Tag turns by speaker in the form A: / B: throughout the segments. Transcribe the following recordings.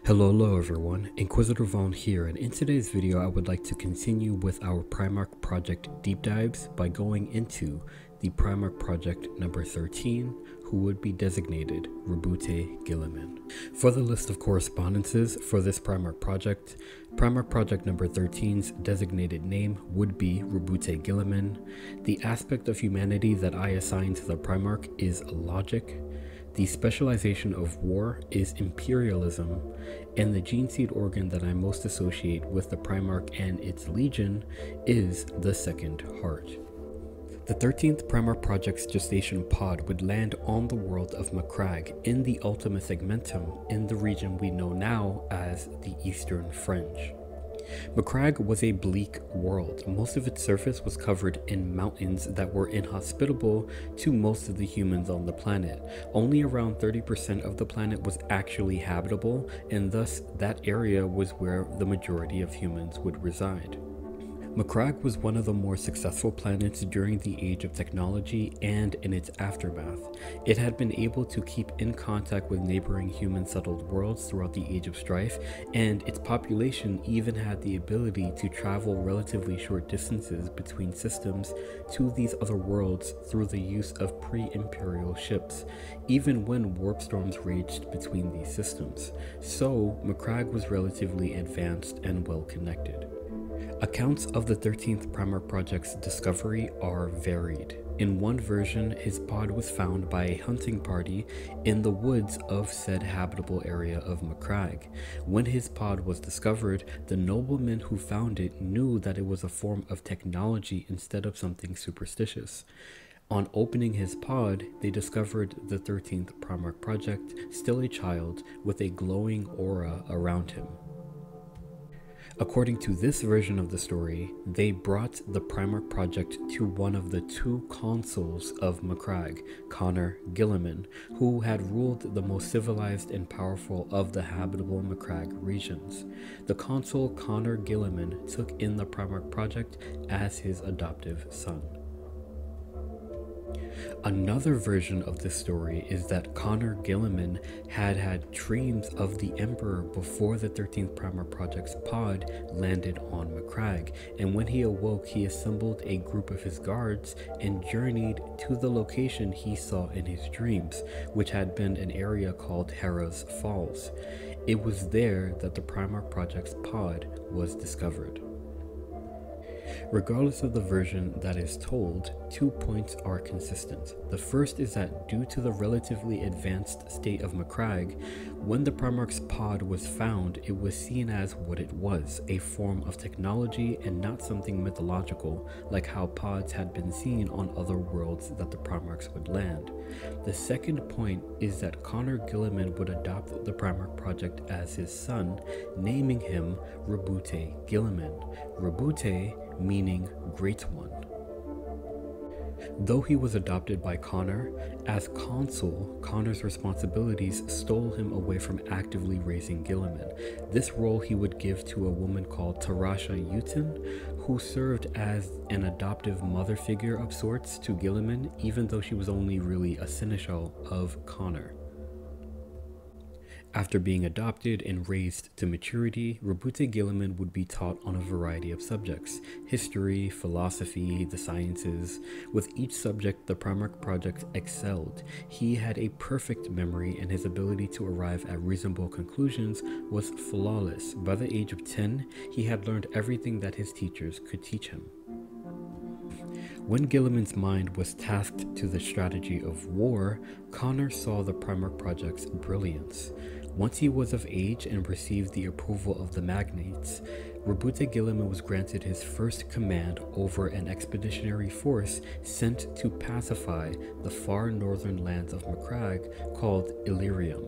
A: Hello everyone, Inquisitor Vaughn here, and in today's video I would like to continue with our Primarch Project deep dives by going into the Primarch Project number 13, who would be designated Roboute Guilliman. For the list of correspondences for this Primarch Project number 13's designated name would be Roboute Guilliman. The aspect of humanity that I assign to the Primarch is logic. The specialization of war is Imperialism, and the Geneseed organ that I most associate with the Primarch and its legion is the second heart. The 13th Primarch Project's gestation pod would land on the world of Macragge in the Ultima Segmentum in the region we know now as the Eastern Fringe. Macragge was a bleak world. Most of its surface was covered in mountains that were inhospitable to most of the humans on the planet. Only around 30% of the planet was actually habitable, and thus that area was where the majority of humans would reside. Macragge was one of the more successful planets during the Age of Technology and in its aftermath. It had been able to keep in contact with neighboring human-settled worlds throughout the Age of Strife, and its population even had the ability to travel relatively short distances between systems to these other worlds through the use of pre-imperial ships, even when warp storms raged between these systems. So, Macragge was relatively advanced and well-connected. Accounts of the 13th Primarch Project's discovery are varied. In one version, his pod was found by a hunting party in the woods of said habitable area of Macragge. When his pod was discovered, the noblemen who found it knew that it was a form of technology instead of something superstitious. On opening his pod, they discovered the 13th Primarch Project, still a child, with a glowing aura around him. According to this version of the story, they brought the Primarch Project to one of the two consuls of Macragge, Connor Guilliman, who had ruled the most civilized and powerful of the habitable Macragge regions. The consul Connor Guilliman took in the Primarch Project as his adoptive son. Another version of this story is that Connor Guilliman had dreams of the Emperor before the 13th Primarch Project's pod landed on Macragge, and when he awoke, he assembled a group of his guards and journeyed to the location he saw in his dreams, which had been an area called Hera's Falls. It was there that the Primarch Project's pod was discovered. Regardless of the version that is told, 2 points are consistent. The first is that due to the relatively advanced state of Macragge, when the Primarch's pod was found, it was seen as what it was, a form of technology and not something mythological, like how pods had been seen on other worlds that the Primarchs would land. The second point is that Connor Guilliman would adopt the Primarch Project as his son, naming him Roboute Guilliman. Roboute meaning Great One. Though he was adopted by Connor, as consul, Connor's responsibilities stole him away from actively raising Guilliman. This role he would give to a woman called Tarasha Utin, who served as an adoptive mother figure of sorts to Guilliman, even though she was only really a seneschal of Connor. After being adopted and raised to maturity, Roboute Guilliman would be taught on a variety of subjects: history, philosophy, the sciences. With each subject, the Primarch Project excelled. He had a perfect memory, and his ability to arrive at reasonable conclusions was flawless. By the age of 10, he had learned everything that his teachers could teach him. When Guilliman's mind was tasked to the strategy of war, Connor saw the Primarch Project's brilliance. Once he was of age and received the approval of the magnates, Roboute Guilliman was granted his first command over an expeditionary force sent to pacify the far northern lands of Macragge called Illyrium.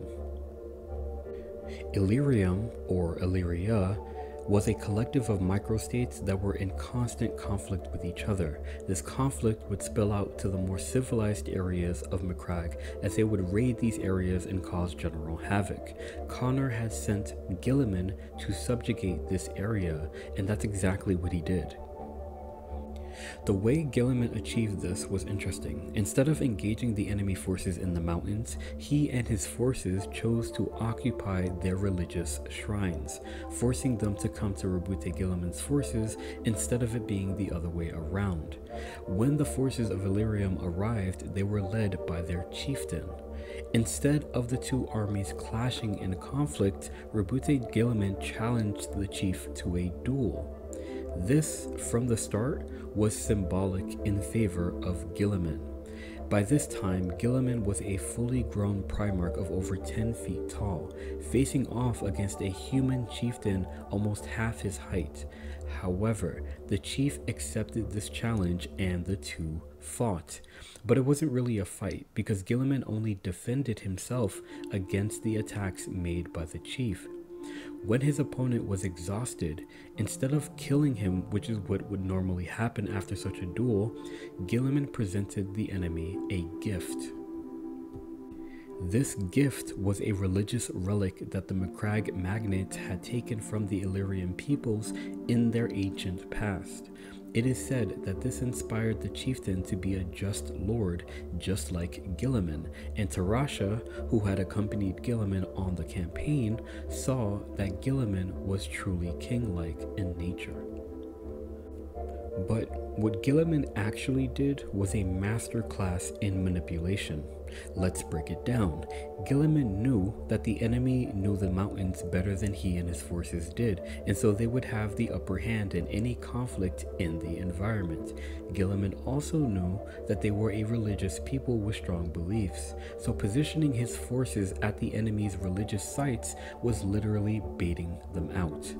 A: Illyrium, or Illyria, was a collective of microstates that were in constant conflict with each other. This conflict would spill out to the more civilized areas of Macragge as they would raid these areas and cause general havoc. Connor had sent Guilliman to subjugate this area, and that's exactly what he did. The way Guilliman achieved this was interesting. Instead of engaging the enemy forces in the mountains, he and his forces chose to occupy their religious shrines, forcing them to come to Roboute Guilliman's forces instead of it being the other way around. When the forces of Illyrium arrived, they were led by their chieftain. Instead of the two armies clashing in conflict, Roboute Guilliman challenged the chief to a duel. This, from the start, was symbolic in favor of Guilliman. By this time, Guilliman was a fully grown Primarch of over 10 feet tall, facing off against a human chieftain almost half his height. However, the chief accepted this challenge and the two fought. But it wasn't really a fight, because Guilliman only defended himself against the attacks made by the chief. When his opponent was exhausted, instead of killing him, which is what would normally happen after such a duel, Guilliman presented the enemy a gift. This gift was a religious relic that the Macragge magnates had taken from the Illyrian peoples in their ancient past. It is said that this inspired the chieftain to be a just lord, just like Guilliman, and Tarasha, who had accompanied Guilliman on the campaign, saw that Guilliman was truly king-like in nature. But what Guilliman actually did was a masterclass in manipulation. Let's break it down. Guilliman knew that the enemy knew the mountains better than he and his forces did, and so they would have the upper hand in any conflict in the environment. Guilliman also knew that they were a religious people with strong beliefs, so positioning his forces at the enemy's religious sites was literally baiting them out.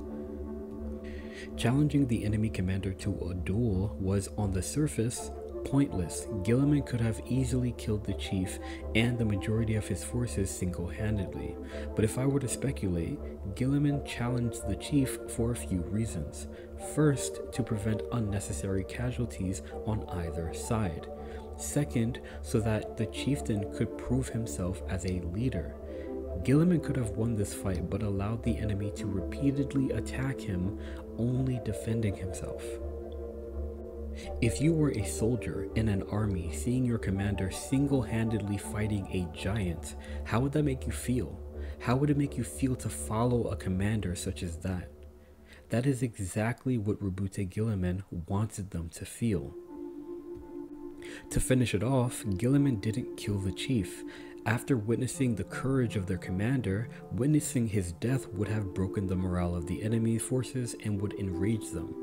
A: Challenging the enemy commander to a duel was, on the surface, pointless. Guilliman could have easily killed the chief and the majority of his forces single-handedly. But if I were to speculate, Guilliman challenged the chief for a few reasons. First, to prevent unnecessary casualties on either side. Second, so that the chieftain could prove himself as a leader. Guilliman could have won this fight but allowed the enemy to repeatedly attack him, only defending himself. If you were a soldier in an army seeing your commander single-handedly fighting a giant, how would that make you feel? How would it make you feel to follow a commander such as that? That is exactly what Roboute Guilliman wanted them to feel. To finish it off, Guilliman didn't kill the chief. After witnessing the courage of their commander, witnessing his death would have broken the morale of the enemy forces and would enrage them.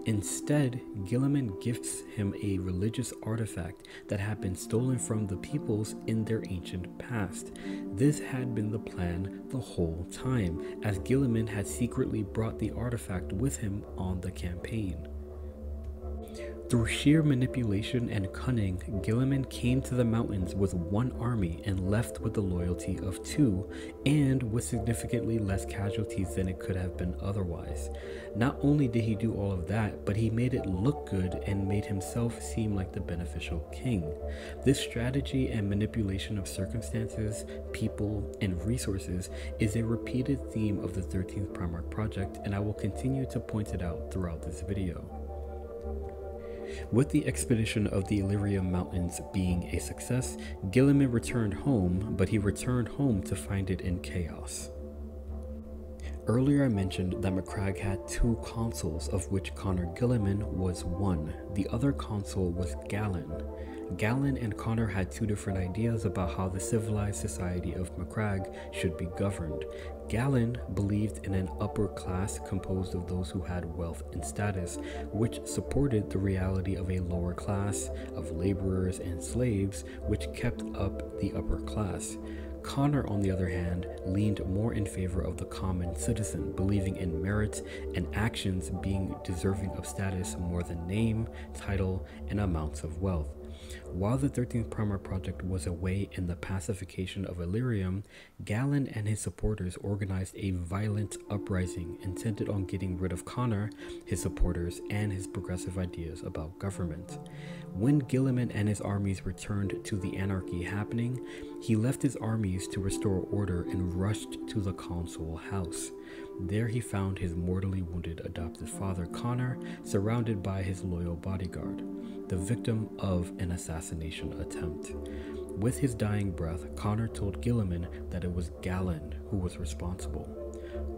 A: Instead, Guilliman gifts him a religious artifact that had been stolen from the peoples in their ancient past. This had been the plan the whole time, as Guilliman had secretly brought the artifact with him on the campaign. Through sheer manipulation and cunning, Guilliman came to the mountains with one army and left with the loyalty of two, and with significantly less casualties than it could have been otherwise. Not only did he do all of that, but he made it look good and made himself seem like the beneficial king. This strategy and manipulation of circumstances, people, and resources is a repeated theme of the 13th Primarch Project, and I will continue to point it out throughout this video. With the expedition of the Illyrium Mountains being a success, Guilliman returned home, but he returned home to find it in chaos. Earlier I mentioned that Macragge had two consuls, of which Connor Guilliman was one. The other consul was Gallen. Gallen and Connor had two different ideas about how the civilized society of Macragge should be governed. Gallen believed in an upper class composed of those who had wealth and status, which supported the reality of a lower class of laborers and slaves, which kept up the upper class. Connor, on the other hand, leaned more in favor of the common citizen, believing in merit and actions being deserving of status more than name, title, and amounts of wealth. While the 13th Primarch Project was away in the pacification of Illyrium, Gallen and his supporters organized a violent uprising intended on getting rid of Connor, his supporters, and his progressive ideas about government. When Guilliman and his armies returned to the anarchy happening, he left his armies to restore order and rushed to the consul house. There he found his mortally wounded adoptive father, Connor, surrounded by his loyal bodyguard, the victim of an assassination attempt. With his dying breath, Connor told Guilliman that it was Galen who was responsible.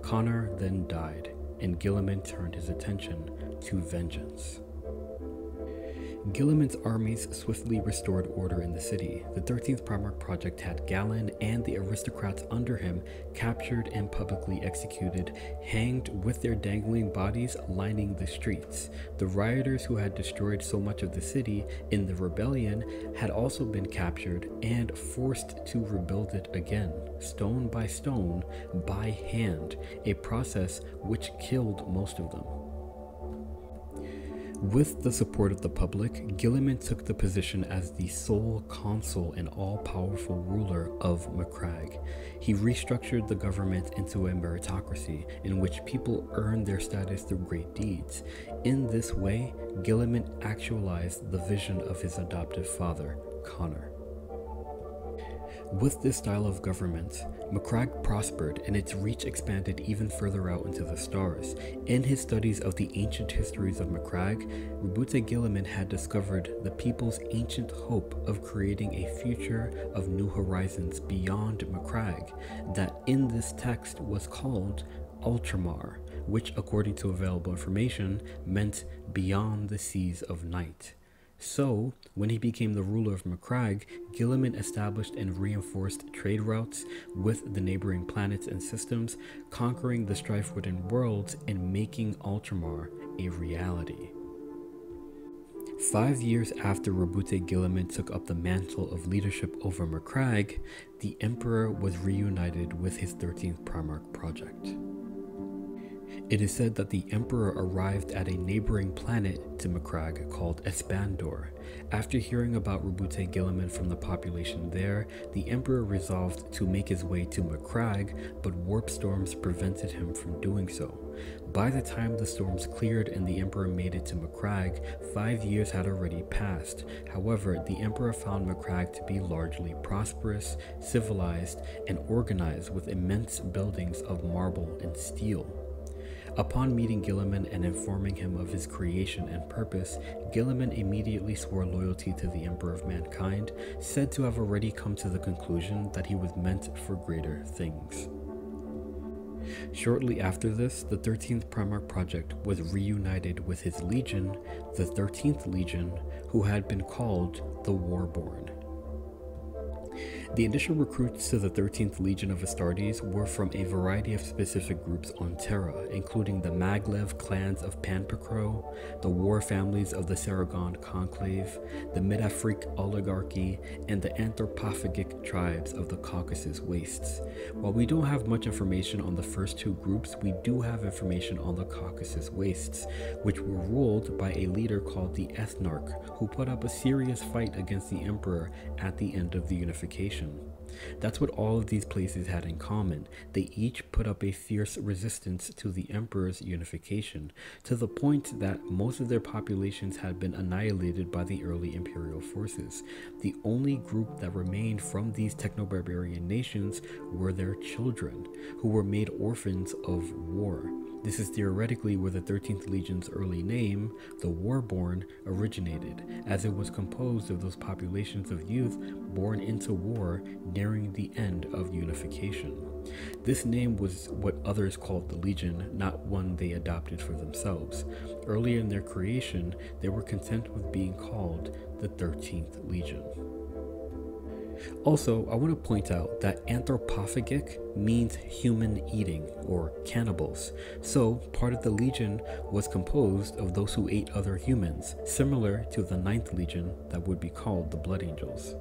A: Connor then died, and Guilliman turned his attention to vengeance. Guilliman's armies swiftly restored order in the city. The 13th Primarch Project had Galen and the aristocrats under him captured and publicly executed, hanged with their dangling bodies lining the streets. The rioters who had destroyed so much of the city in the rebellion had also been captured and forced to rebuild it again, stone by stone, by hand, a process which killed most of them. With the support of the public, Guilliman took the position as the sole consul and all-powerful ruler of Macragge. He restructured the government into a meritocracy in which people earned their status through great deeds. In this way, Guilliman actualized the vision of his adoptive father, Connor. With this style of government, Macragge prospered and its reach expanded even further out into the stars. In his studies of the ancient histories of Macragge, Roboute Guilliman had discovered the people's ancient hope of creating a future of new horizons beyond Macragge that in this text was called Ultramar, which according to available information meant beyond the seas of night. So, when he became the ruler of Macragge, Guilliman established and reinforced trade routes with the neighboring planets and systems, conquering the strife-ridden worlds and making Ultramar a reality. 5 years after Roboute Guilliman took up the mantle of leadership over Macragge, the Emperor was reunited with his 13th Primarch Project. It is said that the Emperor arrived at a neighboring planet to Macragge called Espandor. After hearing about Roboute Guilliman from the population there, the Emperor resolved to make his way to Macragge, but warp storms prevented him from doing so. By the time the storms cleared and the Emperor made it to Macragge, 5 years had already passed. However, the Emperor found Macragge to be largely prosperous, civilized, and organized with immense buildings of marble and steel. Upon meeting Guilliman and informing him of his creation and purpose, Guilliman immediately swore loyalty to the Emperor of Mankind, said to have already come to the conclusion that he was meant for greater things. Shortly after this, the 13th Primarch Project was reunited with his legion, the 13th Legion, who had been called the Warborn. The initial recruits to the 13th Legion of Astartes were from a variety of specific groups on Terra, including the Maglev clans of Panpecro, the war families of the Saragon Conclave, the Mid-Afrique Oligarchy, and the anthropophagic tribes of the Caucasus Wastes. While we don't have much information on the first two groups, we do have information on the Caucasus Wastes, which were ruled by a leader called the Ethnarch, who put up a serious fight against the Emperor at the end of the unification. That's what all of these places had in common. They each put up a fierce resistance to the Emperor's unification, to the point that most of their populations had been annihilated by the early imperial forces. The only group that remained from these techno-barbarian nations were their children, who were made orphans of war. This is theoretically where the 13th Legion's early name, the Warborn, originated, as it was composed of those populations of youth born into war nearing the end of unification. This name was what others called the Legion, not one they adopted for themselves. Earlier in their creation, they were content with being called the 13th Legion. Also, I want to point out that anthropophagic means human eating, or cannibals. So, part of the Legion was composed of those who ate other humans, similar to the 9th Legion that would be called the Blood Angels.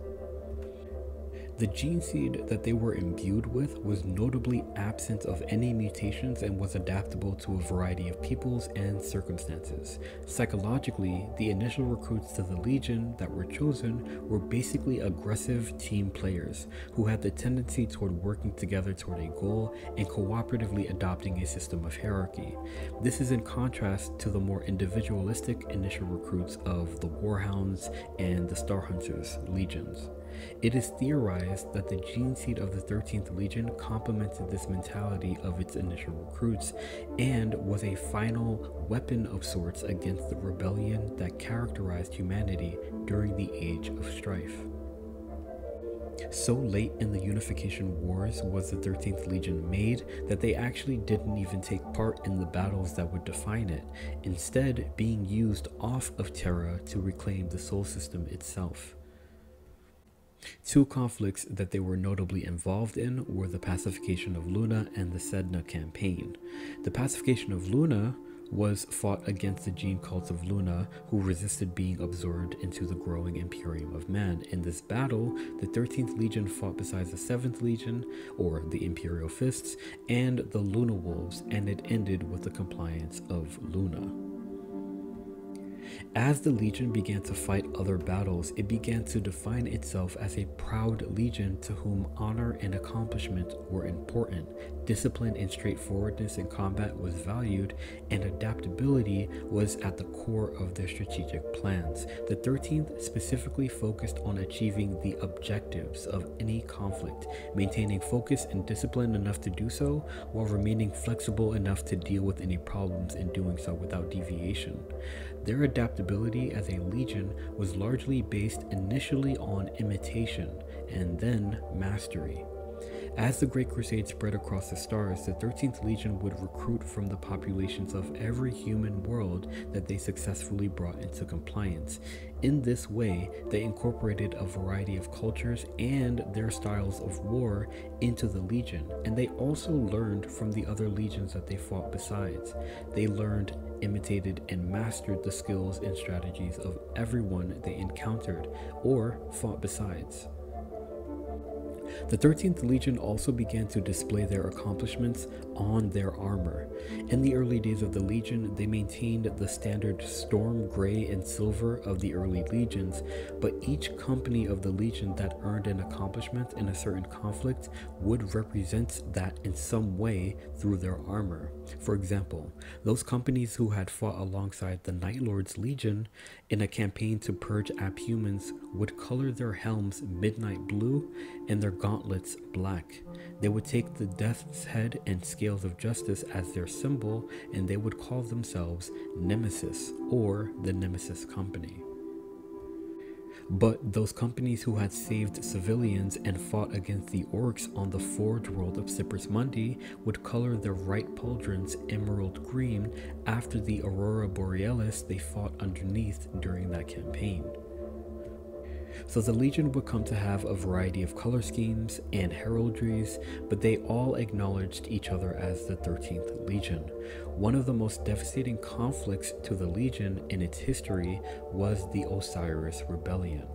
A: The Geneseed that they were imbued with was notably absent of any mutations and was adaptable to a variety of peoples and circumstances. Psychologically, the initial recruits to the Legion that were chosen were basically aggressive team players who had the tendency toward working together toward a goal and cooperatively adopting a system of hierarchy. This is in contrast to the more individualistic initial recruits of the Warhounds and the Star Hunters legions. It is theorized that the Geneseed of the 13th Legion complemented this mentality of its initial recruits and was a final weapon of sorts against the rebellion that characterized humanity during the Age of Strife. So late in the Unification Wars was the 13th Legion made that they actually didn't even take part in the battles that would define it, instead being used off of Terra to reclaim the Sol system itself. Two conflicts that they were notably involved in were the pacification of Luna and the Sedna campaign. The pacification of Luna was fought against the gene cults of Luna, who resisted being absorbed into the growing Imperium of Man. In this battle, the 13th Legion fought besides the 7th Legion, or the Imperial Fists, and the Luna Wolves, and it ended with the compliance of Luna. As the Legion began to fight other battles, it began to define itself as a proud legion to whom honor and accomplishment were important, discipline and straightforwardness in combat was valued, and adaptability was at the core of their strategic plans. The 13th specifically focused on achieving the objectives of any conflict, maintaining focus and discipline enough to do so, while remaining flexible enough to deal with any problems in doing so without deviation. Their adaptability as a legion was largely based initially on imitation and then mastery. As the Great Crusade spread across the stars, the 13th Legion would recruit from the populations of every human world that they successfully brought into compliance. In this way, they incorporated a variety of cultures and their styles of war into the Legion, and they also learned from the other legions that they fought besides. They learned, imitated, and mastered the skills and strategies of everyone they encountered or fought besides. The 13th Legion also began to display their accomplishments on their armor. In the early days of the Legion, they maintained the standard storm gray and silver of the early legions, but each company of the Legion that earned an accomplishment in a certain conflict would represent that in some way through their armor. For example, those companies who had fought alongside the Night Lord's Legion in a campaign to purge abhumans would color their helms midnight blue and their gauntlets black. They would take the Death's Head and Scales of Justice as their symbol, and they would call themselves Nemesis, or the Nemesis Company. But those companies who had saved civilians and fought against the orcs on the Forge world of Cyprus Mundi would color their right pauldrons emerald green after the Aurora Borealis they fought underneath during that campaign. So the Legion would come to have a variety of color schemes and heraldries, but they all acknowledged each other as the 13th Legion. One of the most devastating conflicts to the Legion in its history was the Osiris Rebellion.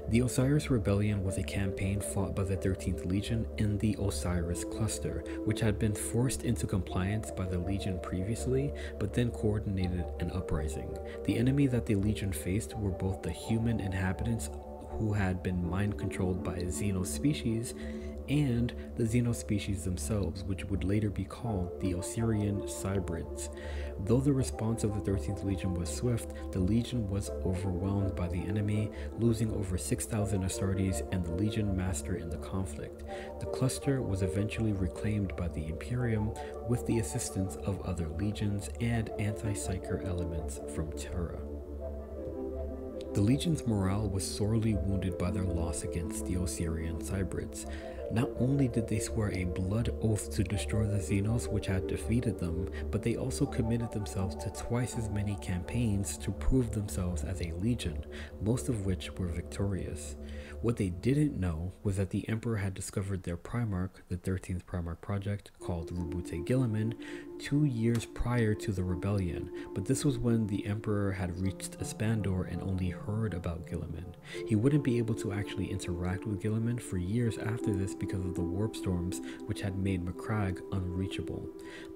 A: The Osiris Rebellion was a campaign fought by the 13th Legion in the Osiris Cluster, which had been forced into compliance by the Legion previously, but then coordinated an uprising. The enemy that the Legion faced were both the human inhabitants who had been mind-controlled by xenospecies and the xenospecies themselves, which would later be called the Osirian Cybrids. Though the response of the 13th Legion was swift, the Legion was overwhelmed by the enemy, losing over 6,000 Astartes and the Legion Master in the conflict. The cluster was eventually reclaimed by the Imperium with the assistance of other legions and anti-psyker elements from Terra. The Legion's morale was sorely wounded by their loss against the Osirian Cybrids. Not only did they swear a blood oath to destroy the Xenos which had defeated them, but they also committed themselves to twice as many campaigns to prove themselves as a legion, most of which were victorious. What they didn't know was that the Emperor had discovered their Primarch, the 13th Primarch Project, called Roboute Guilliman, 2 years prior to the rebellion, but this was when the Emperor had reached Espandor and only heard about Guilliman. He wouldn't be able to actually interact with Guilliman for years after this because of the warp storms which had made Macragge unreachable.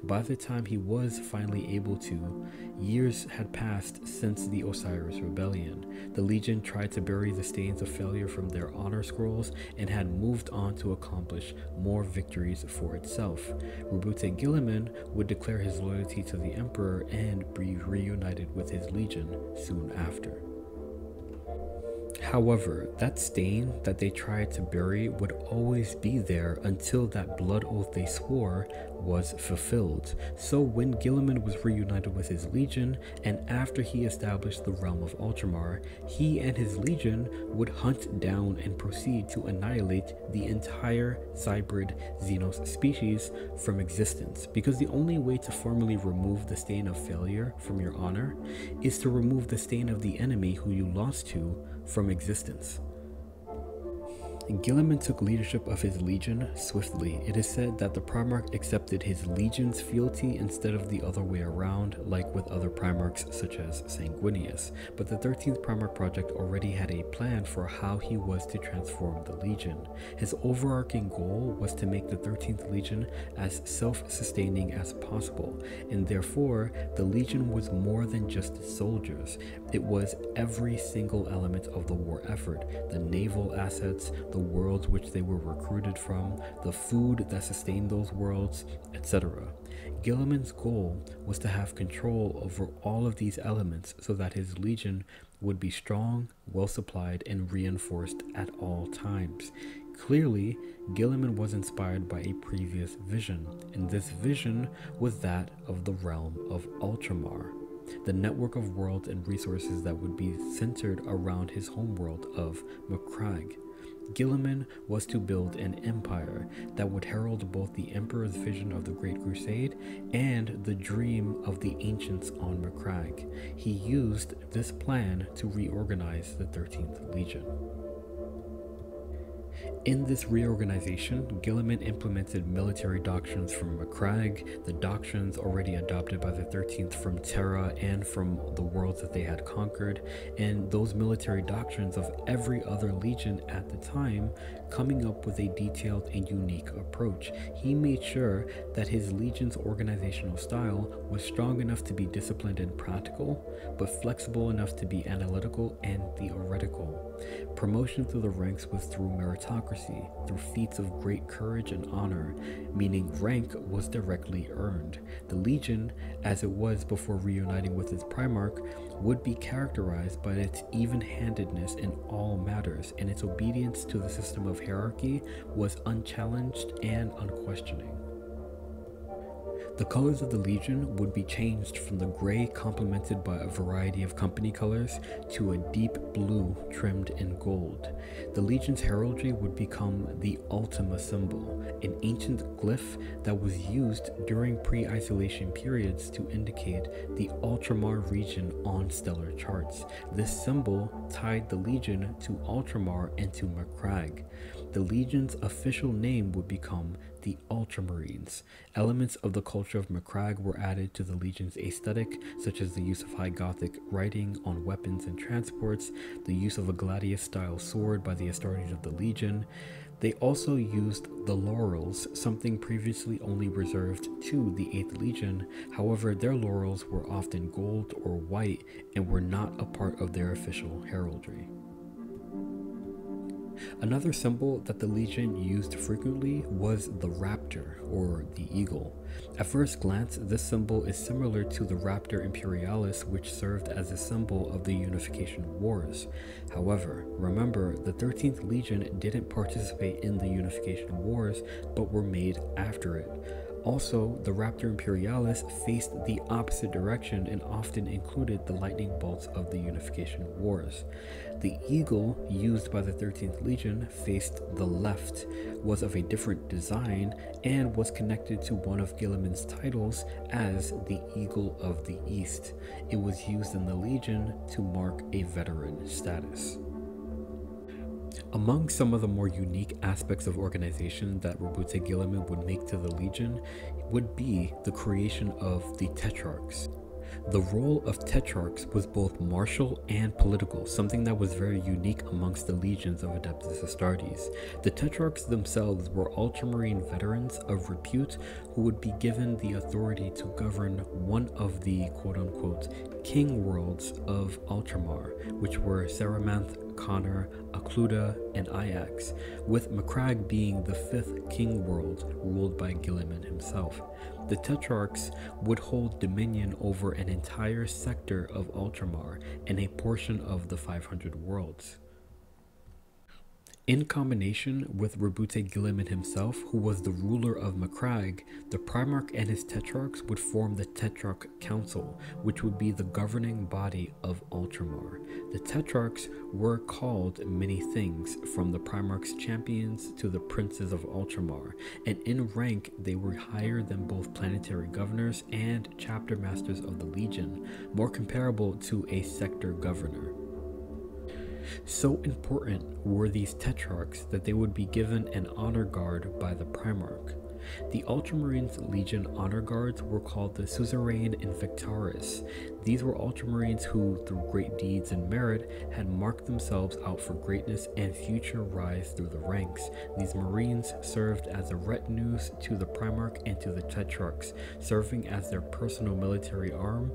A: By the time he was finally able to, years had passed since the Osiris Rebellion. The Legion tried to bury the stains of failure from their honor scrolls and had moved on to accomplish more victories for itself. Roboute Guilliman would declare his loyalty to the Emperor and be reunited with his Legion soon after. However, that stain that they tried to bury would always be there until that blood oath they swore was fulfilled. So when Guilliman was reunited with his legion, and after he established the realm of Ultramar, he and his legion would hunt down and proceed to annihilate the entire Cybrid Xenos species from existence, because the only way to formally remove the stain of failure from your honor is to remove the stain of the enemy who you lost to from existence. Guilliman took leadership of his legion swiftly. It is said that the Primarch accepted his legion's fealty instead of the other way around, like with other Primarchs such as Sanguinius, but the 13th Primarch Project already had a plan for how he was to transform the legion. His overarching goal was to make the 13th Legion as self-sustaining as possible, and therefore the legion was more than just soldiers. It was every single element of the war effort: the naval assets, the worlds which they were recruited from, the food that sustained those worlds, etc. Guilliman's goal was to have control over all of these elements so that his legion would be strong, well supplied, and reinforced at all times. Clearly, Guilliman was inspired by a previous vision, and this vision was that of the realm of Ultramar, the network of worlds and resources that would be centered around his homeworld of Macragge. Guilliman was to build an empire that would herald both the Emperor's vision of the Great Crusade and the dream of the ancients on Macragge. He used this plan to reorganize the 13th Legion. In this reorganization, Guilliman implemented military doctrines from Macragge, the doctrines already adopted by the 13th from Terra and from the worlds that they had conquered, and those military doctrines of every other legion at the time, coming up with a detailed and unique approach. He made sure that his legion's organizational style was strong enough to be disciplined and practical, but flexible enough to be analytical and theoretical. Promotion through the ranks was through meritocracy, through feats of great courage and honor, meaning rank was directly earned. The Legion, as it was before reuniting with its Primarch, would be characterized by its even-handedness in all matters, and its obedience to the system of hierarchy was unchallenged and unquestioning. The colors of the Legion would be changed from the gray complemented by a variety of company colors to a deep blue trimmed in gold. The Legion's heraldry would become the Ultima symbol, an ancient glyph that was used during pre-isolation periods to indicate the Ultramar region on stellar charts. This symbol tied the Legion to Ultramar and to Macragge. The Legion's official name would become the Ultramarines. Elements of the culture of Macragge were added to the Legion's aesthetic, such as the use of high Gothic writing on weapons and transports, the use of a gladius-style sword by the Astartes of the Legion. They also used the laurels, something previously only reserved to the 8th Legion. However, their laurels were often gold or white and were not a part of their official heraldry. Another symbol that the Legion used frequently was the raptor, or the eagle. At first glance, this symbol is similar to the Raptor Imperialis, which served as a symbol of the Unification Wars. However, remember, the 13th Legion didn't participate in the Unification Wars, but were made after it. Also, the Raptor Imperialis faced the opposite direction and often included the lightning bolts of the Unification Wars. The eagle used by the 13th Legion faced the left, was of a different design, and was connected to one of Guilliman's titles as the Eagle of the East. It was used in the Legion to mark a veteran status. Among some of the more unique aspects of organization that Roboute Guilliman would make to the Legion would be the creation of the Tetrarchs. The role of Tetrarchs was both martial and political, something that was very unique amongst the legions of Adeptus Astartes. The Tetrarchs themselves were ultramarine veterans of repute who would be given the authority to govern one of the quote-unquote king worlds of Ultramar, which were Saramanth, Connor, Occluda, and Ajax, with Macragge being the 5th king world ruled by Guilliman himself. The Tetrarchs would hold dominion over an entire sector of Ultramar and a portion of the 500 worlds. In combination with Roboute Guilliman himself, who was the ruler of Macragge, the Primarch and his Tetrarchs would form the Tetrarch Council, which would be the governing body of Ultramar. The Tetrarchs were called many things, from the Primarch's champions to the princes of Ultramar, and in rank they were higher than both planetary governors and chapter masters of the Legion, more comparable to a sector governor. So important were these Tetrarchs that they would be given an honor guard by the Primarch. The Ultramarines Legion honor guards were called the Suzerain Invictaris. These were Ultramarines who, through great deeds and merit, had marked themselves out for greatness and future rise through the ranks. These Marines served as a retinues to the Primarch and to the Tetrarchs, serving as their personal military arm,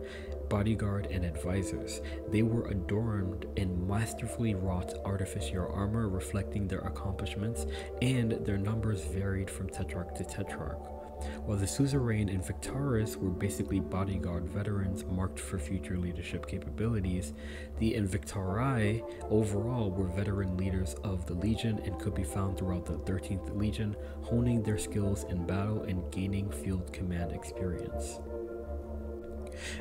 A: bodyguard, and advisors. They were adorned in masterfully wrought artificial armor reflecting their accomplishments, and their numbers varied from Tetrarch to Tetrarch. While the Suzerain and Invictaris were basically bodyguard veterans marked for future leadership capabilities, the Invictari overall were veteran leaders of the Legion and could be found throughout the 13th Legion, honing their skills in battle and gaining field command experience.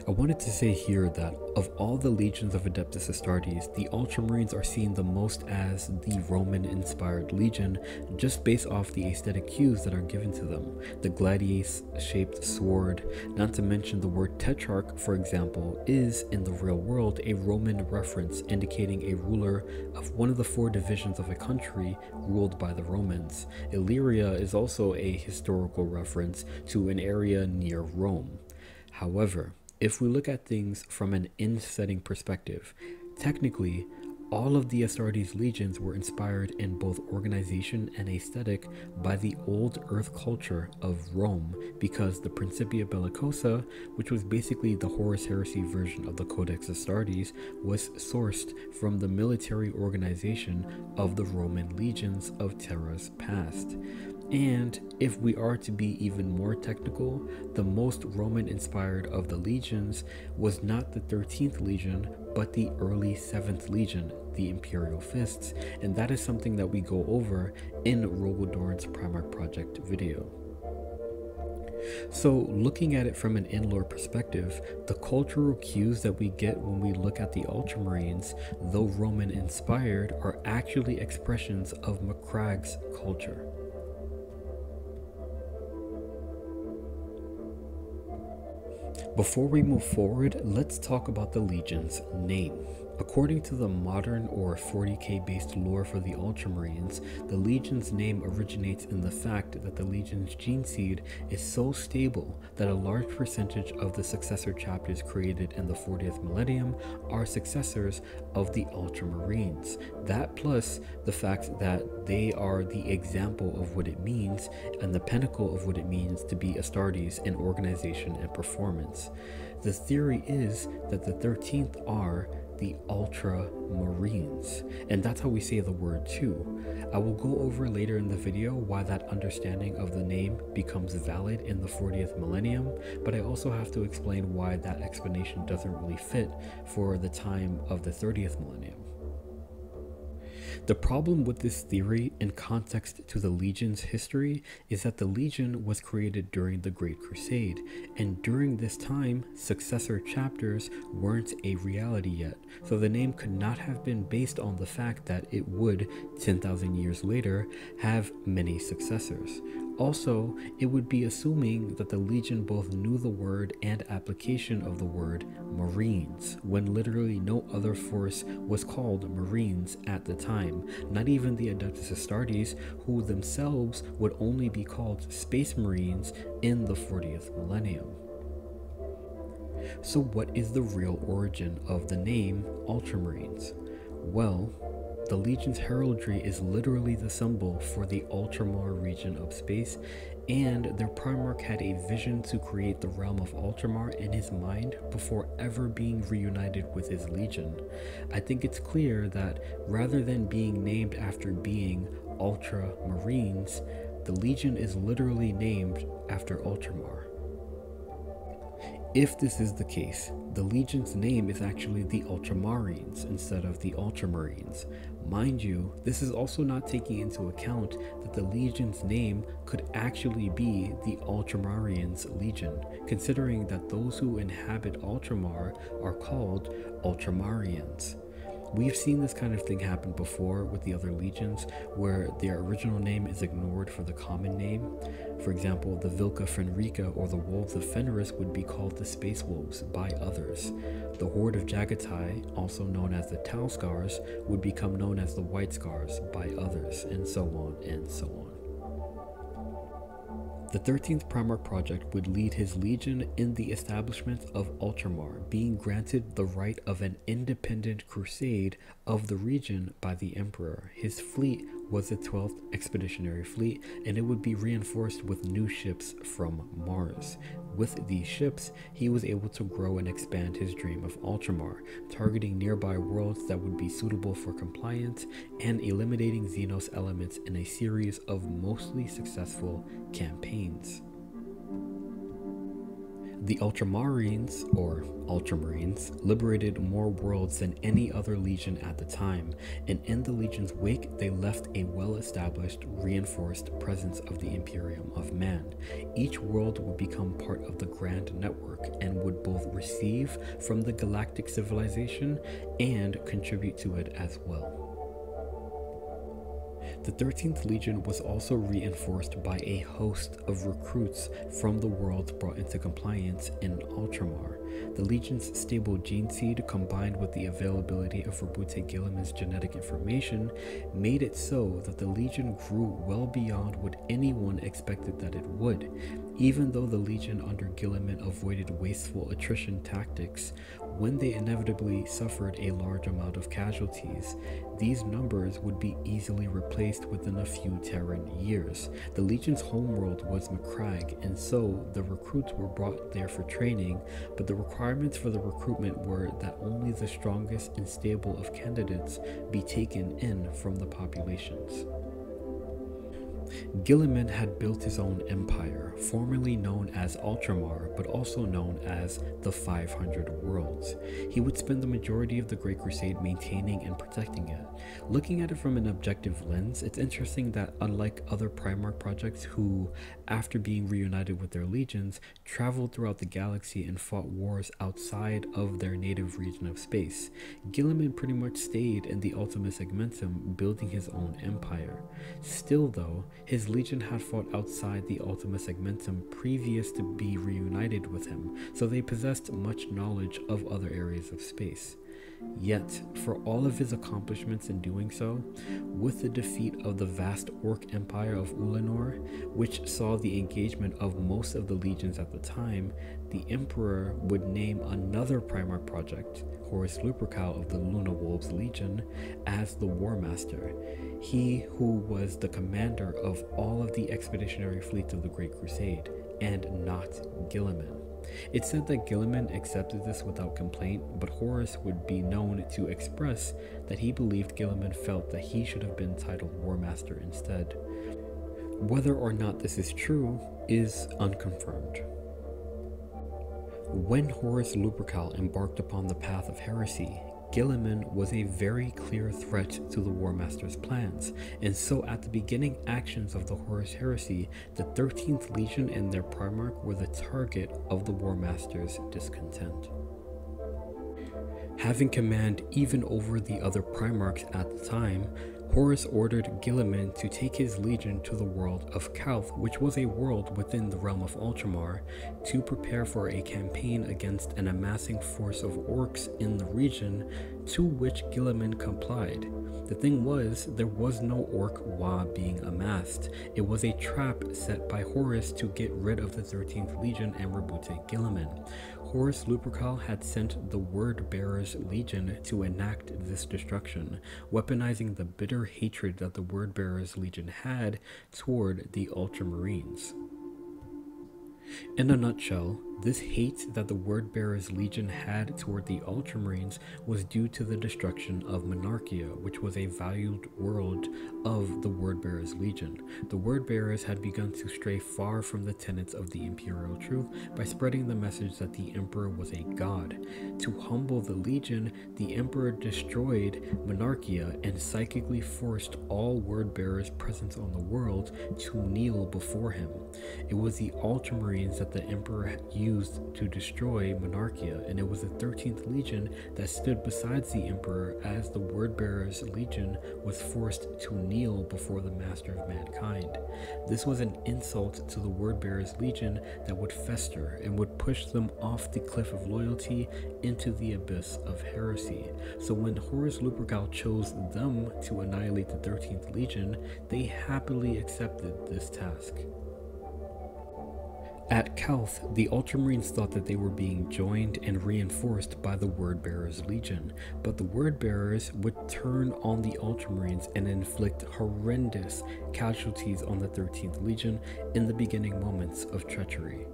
A: I wanted to say here that of all the legions of Adeptus Astartes, the Ultramarines are seen the most as the Roman-inspired legion, just based off the aesthetic cues that are given to them. The gladiator-shaped sword, not to mention the word Tetrarch, for example, is, in the real world, a Roman reference indicating a ruler of one of the 4 divisions of a country ruled by the Romans. Illyria is also a historical reference to an area near Rome. However, if we look at things from an in-setting perspective, technically, all of the Astartes legions were inspired in both organization and aesthetic by the old Earth culture of Rome, because the Principia Bellicosa, which was basically the Horus Heresy version of the Codex Astartes, was sourced from the military organization of the Roman legions of Terra's past. And if we are to be even more technical, the most Roman-inspired of the legions was not the 13th Legion, but the early 7th Legion, the Imperial Fists, and that is something that we go over in Roboud's Primarch Project video. So looking at it from an in-lore perspective, the cultural cues that we get when we look at the Ultramarines, though Roman-inspired, are actually expressions of Macragg's culture. Before we move forward, let's talk about the Legion's name. According to the modern or 40k based lore for the Ultramarines, the Legion's name originates in the fact that the Legion's Geneseed is so stable that a large percentage of the successor chapters created in the 40th millennium are successors of the Ultramarines. That plus the fact that they are the example of what it means and the pinnacle of what it means to be Astartes in organization and performance. The theory is that the 13th are the Ultramarines, and that's how we say the word too. I will go over later in the video why that understanding of the name becomes valid in the 40th millennium, but I also have to explain why that explanation doesn't really fit for the time of the 30th millennium. The problem with this theory in context to the Legion's history is that the Legion was created during the Great Crusade, and during this time, successor chapters weren't a reality yet, so the name could not have been based on the fact that it would, 10,000 years later, have many successors. Also, it would be assuming that the Legion both knew the word and application of the word Marines, when literally no other force was called Marines at the time, not even the Adeptus Astartes, who themselves would only be called Space Marines in the 40th millennium. So what is the real origin of the name Ultramarines? Well, the Legion's heraldry is literally the symbol for the Ultramar region of space, and their Primarch had a vision to create the realm of Ultramar in his mind before ever being reunited with his Legion. I think it's clear that rather than being named after being Ultramarines, the Legion is literally named after Ultramar. If this is the case, the Legion's name is actually the Ultramarines instead of the Ultramarines. Mind you, this is also not taking into account that the Legion's name could actually be the Ultramarines Legion, considering that those who inhabit Ultramar are called Ultramarines. We've seen this kind of thing happen before with the other legions, where their original name is ignored for the common name. For example, the Vilka Fenrica or the Wolves of Fenris would be called the Space Wolves by others. The Horde of Jagatai, also known as the Tau Scars, would become known as the White Scars by others, and so on and so on. The 13th Primarch Project would lead his legion in the establishment of Ultramar, being granted the right of an independent crusade of the region by the Emperor. His fleet was the 12th Expeditionary Fleet, and it would be reinforced with new ships from Mars. With these ships, he was able to grow and expand his dream of Ultramar, targeting nearby worlds that would be suitable for compliance and eliminating Xenos elements in a series of mostly successful campaigns. The Ultramarines, or Ultramarines, liberated more worlds than any other legion at the time, and in the legion's wake, they left a well-established, reinforced presence of the Imperium of Man. Each world would become part of the Grand Network and would both receive from the galactic civilization and contribute to it as well. The 13th Legion was also reinforced by a host of recruits from the worlds brought into compliance in Ultramar. The Legion's stable Geneseed, combined with the availability of Roboute Guilliman's genetic information, made it so that the Legion grew well beyond what anyone expected that it would. Even though the Legion under Guilliman avoided wasteful attrition tactics, when they inevitably suffered a large amount of casualties, these numbers would be easily replaced within a few Terran years. The Legion's homeworld was Macragge, and so the recruits were brought there for training, but the requirements for the recruitment were that only the strongest and stable of candidates be taken in from the populations. Guilliman had built his own empire, formerly known as Ultramar, but also known as the 500 Worlds. He would spend the majority of the Great Crusade maintaining and protecting it. Looking at it from an objective lens, it's interesting that unlike other Primarch projects who, after being reunited with their legions, traveled throughout the galaxy and fought wars outside of their native region of space, Guilliman pretty much stayed in the Ultima Segmentum, building his own empire. Still though, his legion had fought outside the Ultima Segmentum previous to be reunited with him, so they possessed much knowledge of other areas of space. Yet, for all of his accomplishments in doing so, with the defeat of the vast Orc Empire of Ulanor, which saw the engagement of most of the legions at the time, the Emperor would name another Primarch project, Horus Lupercal of the Luna Wolves Legion, as the War Master, he who was the commander of all of the expeditionary fleets of the Great Crusade, and not Guilliman. It's said that Guilliman accepted this without complaint, but Horus would be known to express that he believed Guilliman felt that he should have been titled War Master instead. Whether or not this is true is unconfirmed. When Horus Lupercal embarked upon the path of heresy, Guilliman was a very clear threat to the War Master's plans, and so at the beginning actions of the Horus Heresy, the 13th Legion and their Primarch were the target of the War Master's discontent. Having command even over the other Primarchs at the time, Horus ordered Guilliman to take his legion to the world of Calth, which was a world within the realm of Ultramar, to prepare for a campaign against an amassing force of orcs in the region, to which Guilliman complied. The thing was, there was no orc Wa being amassed. It was a trap set by Horus to get rid of the 13th Legion and Roboute Guilliman. Horus Lupercal had sent the Word Bearers Legion to enact this destruction, weaponizing the bitter hatred that the Word Bearers Legion had toward the Ultramarines. In a nutshell, This hate that the Wordbearers Legion had toward the Ultramarines was due to the destruction of Monarchia, which was a valued world of the Wordbearers Legion. The Wordbearers had begun to stray far from the tenets of the Imperial truth by spreading the message that the Emperor was a god. To humble the Legion, the Emperor destroyed Monarchia and psychically forced all Wordbearers present on the world to kneel before him. It was the Ultramarines that the Emperor used to destroy Monarchia, and it was the 13th Legion that stood beside the Emperor as the Wordbearers Legion was forced to kneel before the Master of Mankind. This was an insult to the Wordbearers Legion that would fester and would push them off the cliff of loyalty into the abyss of heresy. So when Horus Lupercal chose them to annihilate the 13th Legion, they happily accepted this task. At Calth, the Ultramarines thought that they were being joined and reinforced by the Wordbearers Legion, but the Wordbearers would turn on the Ultramarines and inflict horrendous casualties on the 13th Legion in the beginning moments of treachery.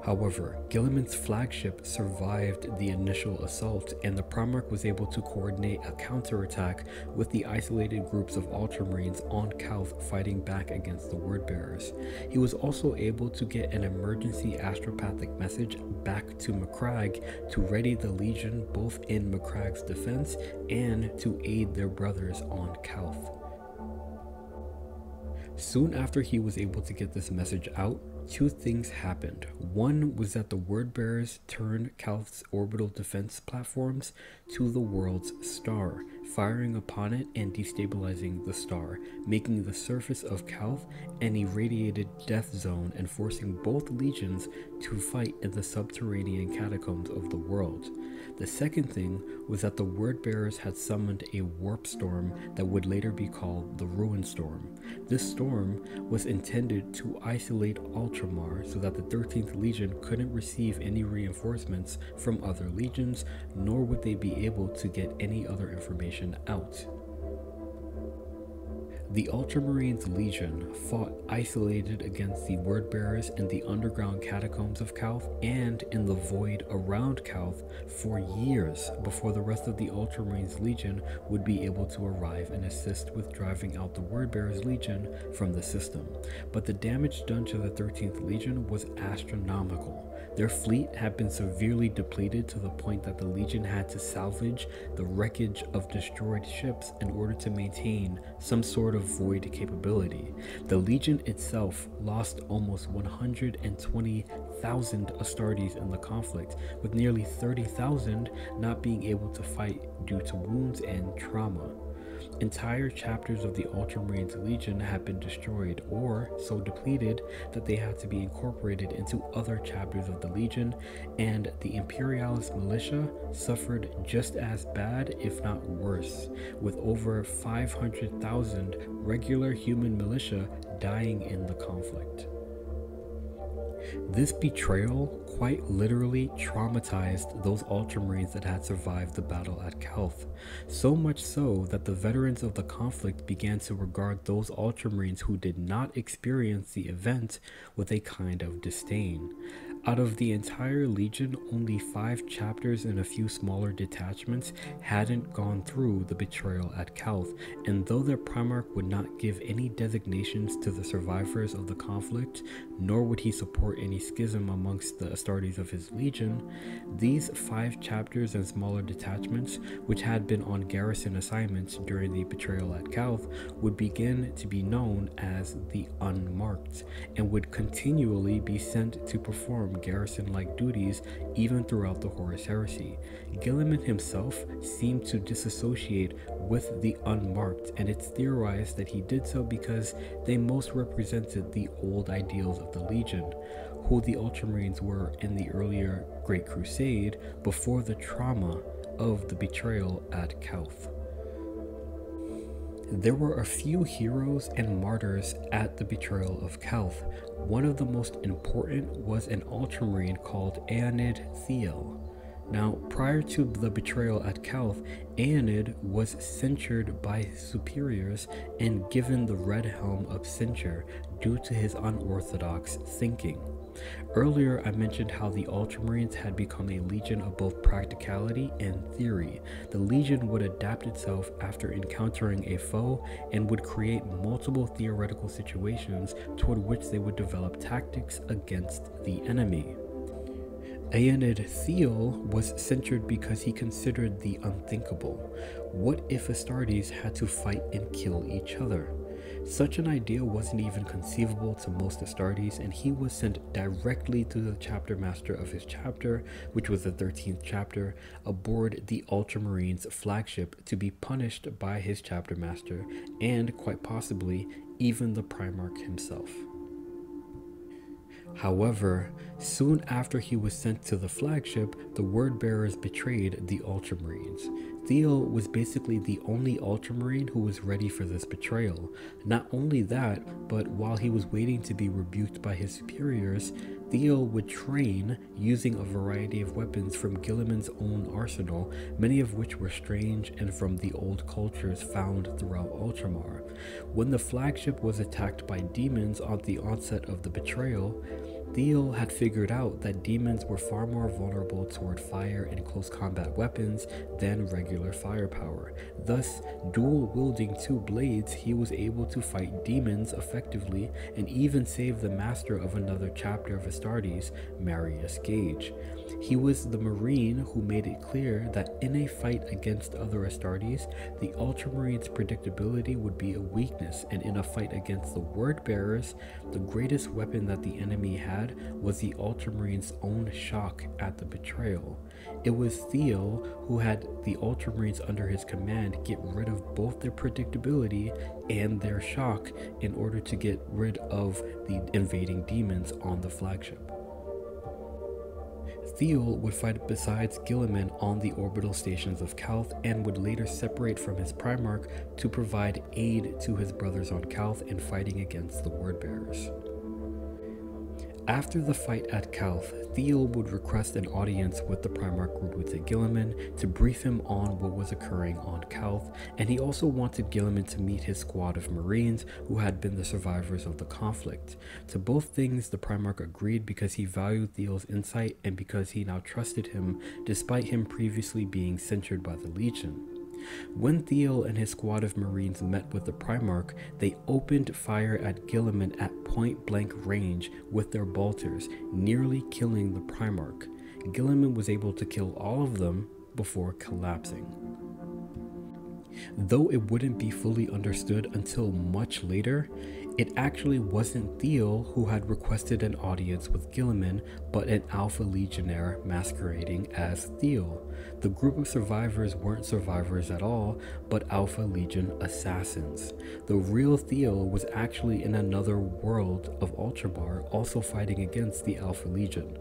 A: However, Guilliman's flagship survived the initial assault, and the Primarch was able to coordinate a counterattack with the isolated groups of Ultramarines on Calth fighting back against the Wordbearers. He was also able to get an emergency astropathic message back to Macragge to ready the Legion both in Macragge's defense and to aid their brothers on Calth. Soon after he was able to get this message out, two things happened. One was that the Wordbearers turned Calth's orbital defense platforms to the world's star, firing upon it and destabilizing the star, making the surface of Calth an irradiated death zone and forcing both legions to fight in the subterranean catacombs of the world. The second thing was that the Wordbearers had summoned a warp storm that would later be called the Ruin Storm. This storm was intended to isolate Ultramar so that the 13th Legion couldn't receive any reinforcements from other legions, nor would they be able to get any other information out. The Ultramarines Legion fought isolated against the Wordbearers in the underground catacombs of Calth and in the void around Calth for years before the rest of the Ultramarines Legion would be able to arrive and assist with driving out the Wordbearers Legion from the system. But the damage done to the 13th Legion was astronomical. Their fleet had been severely depleted to the point that the Legion had to salvage the wreckage of destroyed ships in order to maintain some sort of void capability. The Legion itself lost almost 120,000 Astartes in the conflict, with nearly 30,000 not being able to fight due to wounds and trauma. Entire chapters of the Ultramarines Legion had been destroyed or so depleted that they had to be incorporated into other chapters of the Legion, and the Imperialist militia suffered just as bad, if not worse, with over 500,000 regular human militia dying in the conflict. This betrayal quite literally traumatized those Ultramarines that had survived the battle at Calth, so much so that the veterans of the conflict began to regard those Ultramarines who did not experience the event with a kind of disdain. Out of the entire Legion, only 5 chapters and a few smaller detachments hadn't gone through the betrayal at Calth, and though their Primarch would not give any designations to the survivors of the conflict, nor would he support any schism amongst the Astartes of his Legion, these 5 chapters and smaller detachments, which had been on garrison assignments during the betrayal at Calth, would begin to be known as the Unmarked, and would continually be sent to perform garrison-like duties even throughout the Horus Heresy. Guilliman himself seemed to disassociate with the Unmarked, and it's theorized that he did so because they most represented the old ideals of the Legion, who the Ultramarines were in the earlier Great Crusade before the trauma of the betrayal at Calth. There were a few heroes and martyrs at the betrayal of Calth. One of the most important was an Ultramarine called Eanid Thiel. Now, prior to the betrayal at Calth, Eanid was censured by his superiors and given the red helm of censure due to his unorthodox thinking. Earlier, I mentioned how the Ultramarines had become a legion of both practicality and theory. The legion would adapt itself after encountering a foe and would create multiple theoretical situations toward which they would develop tactics against the enemy. Aeonid Thiel was censured because he considered the unthinkable. What if Astartes had to fight and kill each other? Such an idea wasn't even conceivable to most Astartes, and he was sent directly to the chapter master of his chapter, which was the 13th chapter, aboard the Ultramarines flagship to be punished by his chapter master, and quite possibly even the Primarch himself. However, soon after he was sent to the flagship, the word bearers betrayed the Ultramarines. Thiel was basically the only Ultramarine who was ready for this betrayal. Not only that, but while he was waiting to be rebuked by his superiors, Thiel would train using a variety of weapons from Guilliman's own arsenal, many of which were strange and from the old cultures found throughout Ultramar. When the flagship was attacked by demons at the onset of the betrayal, Thiel had figured out that demons were far more vulnerable toward fire and close combat weapons than regular firepower. Thus, dual-wielding two blades, he was able to fight demons effectively and even save the master of another chapter of Astartes, Marius Gage. He was the Marine who made it clear that in a fight against other Astartes, the Ultramarines' predictability would be a weakness, and in a fight against the Word Bearers, the greatest weapon that the enemy had was the Ultramarines' own shock at the betrayal. It was Thiel who had the Ultramarines under his command get rid of both their predictability and their shock in order to get rid of the invading demons on the flagship. Thiel would fight besides Guilliman on the orbital stations of Calth and would later separate from his Primarch to provide aid to his brothers on Calth in fighting against the Word Bearers. After the fight at Calth, Thiel would request an audience with the Primarch Roboute Guilliman to brief him on what was occurring on Calth, and he also wanted Guilliman to meet his squad of Marines who had been the survivors of the conflict. To both things, the Primarch agreed because he valued Thiel's insight and because he now trusted him, despite him previously being censured by the Legion. When Thiel and his squad of Marines met with the Primarch, they opened fire at Guilliman at point-blank range with their bolters, nearly killing the Primarch. Guilliman was able to kill all of them before collapsing. Though it wouldn't be fully understood until much later, it actually wasn't Thiel who had requested an audience with Guilliman, but an Alpha Legionnaire masquerading as Thiel. The group of survivors weren't survivors at all, but Alpha Legion assassins. The real Thiel was actually in another world of Ultramar, also fighting against the Alpha Legion.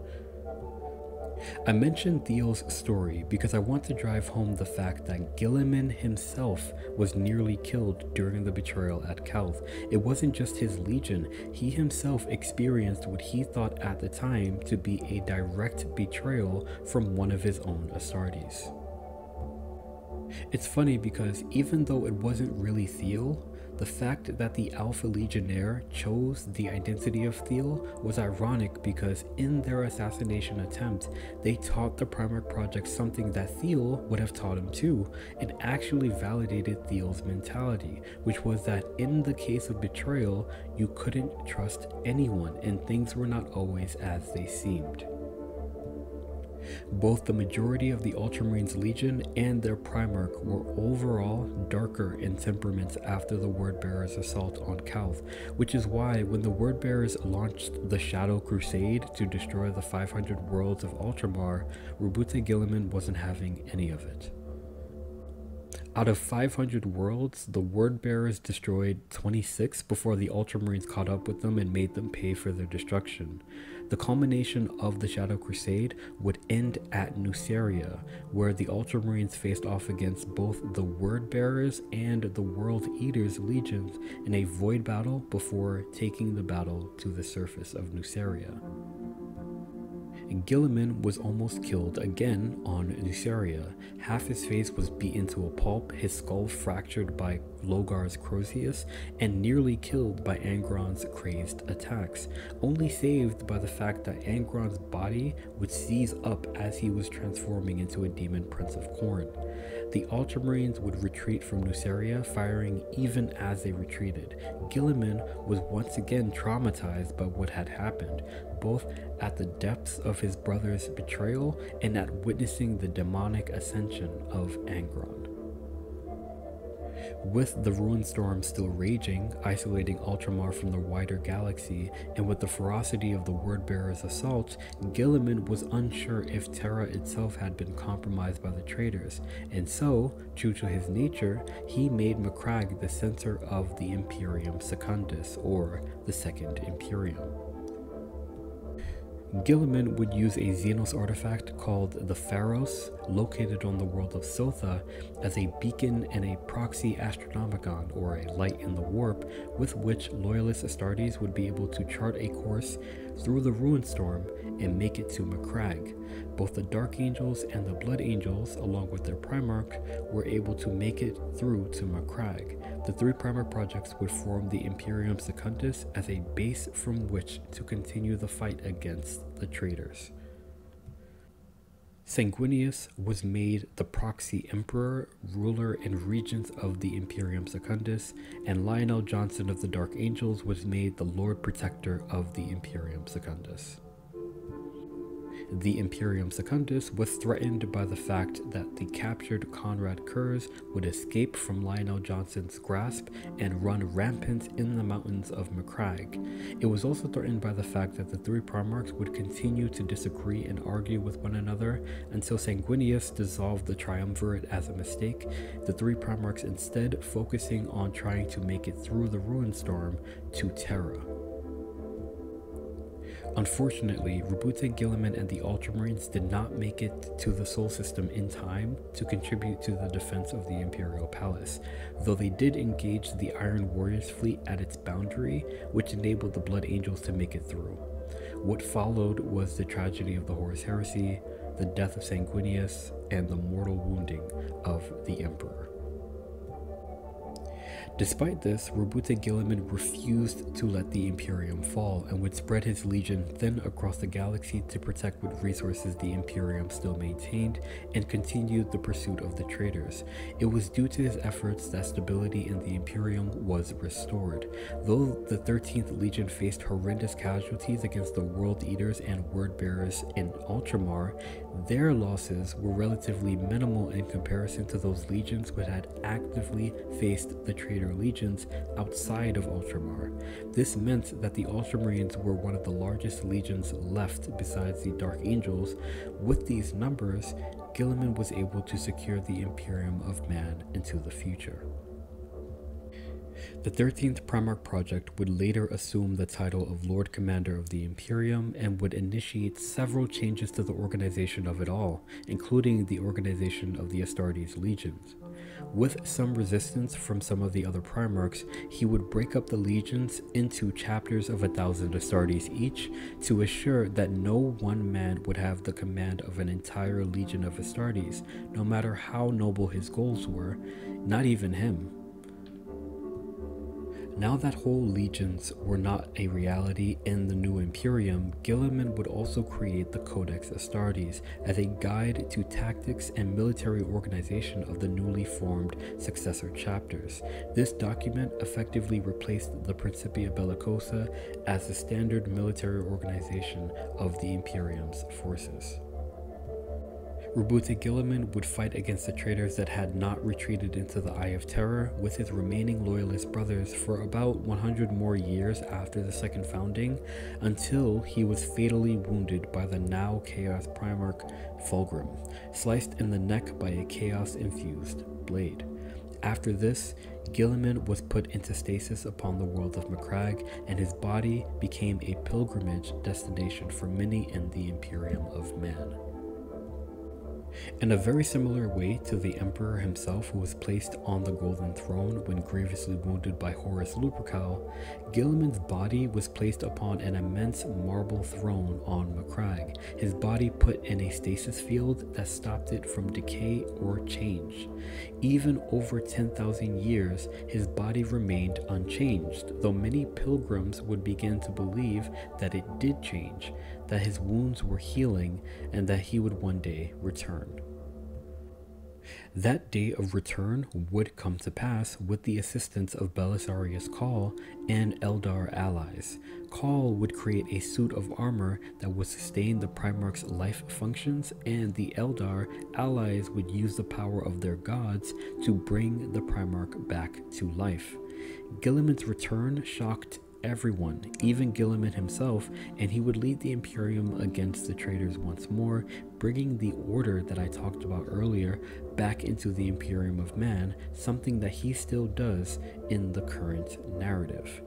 A: I mentioned Thiel's story because I want to drive home the fact that Guilliman himself was nearly killed during the betrayal at Calth. It wasn't just his legion, he himself experienced what he thought at the time to be a direct betrayal from one of his own Astartes. It's funny because even though it wasn't really Thiel, the fact that the Alpha Legionnaire chose the identity of Thiel was ironic because in their assassination attempt, they taught the Primarch Project something that Thiel would have taught him too. It actually validated Thiel's mentality, which was that in the case of betrayal, you couldn't trust anyone and things were not always as they seemed. Both the majority of the Ultramarines Legion and their Primarch were overall darker in temperaments after the Wordbearers' assault on Calth, which is why when the Wordbearers launched the Shadow Crusade to destroy the 500 worlds of Ultramar, Roboute Guilliman wasn't having any of it. Out of 500 worlds, the Wordbearers destroyed 26 before the Ultramarines caught up with them and made them pay for their destruction. The culmination of the Shadow Crusade would end at Nuceria, where the Ultramarines faced off against both the Wordbearers and the World Eaters legions in a void battle before taking the battle to the surface of Nuceria. Guilliman was almost killed again on Nuceria. Half his face was beaten to a pulp, his skull fractured by Logar's Crozius, and nearly killed by Angron's crazed attacks, only saved by the fact that Angron's body would seize up as he was transforming into a demon prince of Khorne. The Ultramarines would retreat from Nuceria, firing even as they retreated. Guilliman was once again traumatized by what had happened, both at the depths of his brother's betrayal and at witnessing the demonic ascension of Angron. With the Ruinstorm still raging, isolating Ultramar from the wider galaxy, and with the ferocity of the Wordbearer's assault, Guilliman was unsure if Terra itself had been compromised by the traitors, and so, true to his nature, he made Macragge the center of the Imperium Secundus, or the Second Imperium. Guilliman would use a Xenos artifact called the Pharos, located on the world of Sotha, as a beacon and a proxy astronomicon, or a light in the warp, with which loyalist Astartes would be able to chart a course through the Ruinstorm and make it to Macragge. Both the Dark Angels and the Blood Angels, along with their Primarch, were able to make it through to Macragge. The three Primarch projects would form the Imperium Secundus as a base from which to continue the fight against the traitors. Sanguinius was made the proxy emperor, ruler, and regent of the Imperium Secundus, and Lionel Johnson of the Dark Angels was made the Lord Protector of the Imperium Secundus. The Imperium Secundus was threatened by the fact that the captured Conrad Kurz would escape from Lionel Johnson's grasp and run rampant in the mountains of Macragge. It was also threatened by the fact that the three Primarchs would continue to disagree and argue with one another until Sanguinius dissolved the Triumvirate as a mistake, the three Primarchs instead focusing on trying to make it through the Ruinstorm to Terra. Unfortunately, Roboute Guilliman and the Ultramarines did not make it to the Sol System in time to contribute to the defense of the Imperial Palace, though they did engage the Iron Warriors fleet at its boundary, which enabled the Blood Angels to make it through. What followed was the tragedy of the Horus Heresy, the death of Sanguinius, and the mortal wounding of the Emperor. Despite this, Roboute Guilliman refused to let the Imperium fall and would spread his legion thin across the galaxy to protect what resources the Imperium still maintained and continued the pursuit of the traitors. It was due to his efforts that stability in the Imperium was restored. Though the 13th Legion faced horrendous casualties against the World Eaters and Wordbearers in Ultramar, their losses were relatively minimal in comparison to those legions which had actively faced the traitor legions outside of Ultramar. This meant that the Ultramarines were one of the largest legions left besides the Dark Angels. With these numbers, Guilliman was able to secure the Imperium of Man into the future. The 13th Primarch Project would later assume the title of Lord Commander of the Imperium and would initiate several changes to the organization of it all, including the organization of the Astartes legions. With some resistance from some of the other Primarchs, he would break up the legions into chapters of 1,000 Astartes each to assure that no one man would have the command of an entire legion of Astartes, no matter how noble his goals were, not even him. Now that whole legions were not a reality in the new Imperium, Guilliman would also create the Codex Astartes as a guide to tactics and military organization of the newly formed successor chapters. This document effectively replaced the Principia Bellicosa as the standard military organization of the Imperium's forces. Roboute Guilliman would fight against the traitors that had not retreated into the Eye of Terror with his remaining loyalist brothers for about 100 more years after the second founding, until he was fatally wounded by the now Chaos Primarch Fulgrim, sliced in the neck by a Chaos-infused blade. After this, Guilliman was put into stasis upon the world of Macragge, and his body became a pilgrimage destination for many in the Imperium of Man. In a very similar way to the Emperor himself, who was placed on the Golden Throne when grievously wounded by Horus Lupercal, Guilliman's body was placed upon an immense marble throne on Macragge, his body put in a stasis field that stopped it from decay or change. Even over 10,000 years, his body remained unchanged, though many pilgrims would begin to believe that it did change, that his wounds were healing, and that he would one day return. That day of return would come to pass with the assistance of Belisarius Cawl and Eldar allies. Cawl would create a suit of armor that would sustain the Primarch's life functions, and the Eldar allies would use the power of their gods to bring the Primarch back to life. Guilliman's return shocked everyone, even Guilliman himself, and he would lead the Imperium against the traitors once more, bringing the order that I talked about earlier back into the Imperium of Man, something that he still does in the current narrative.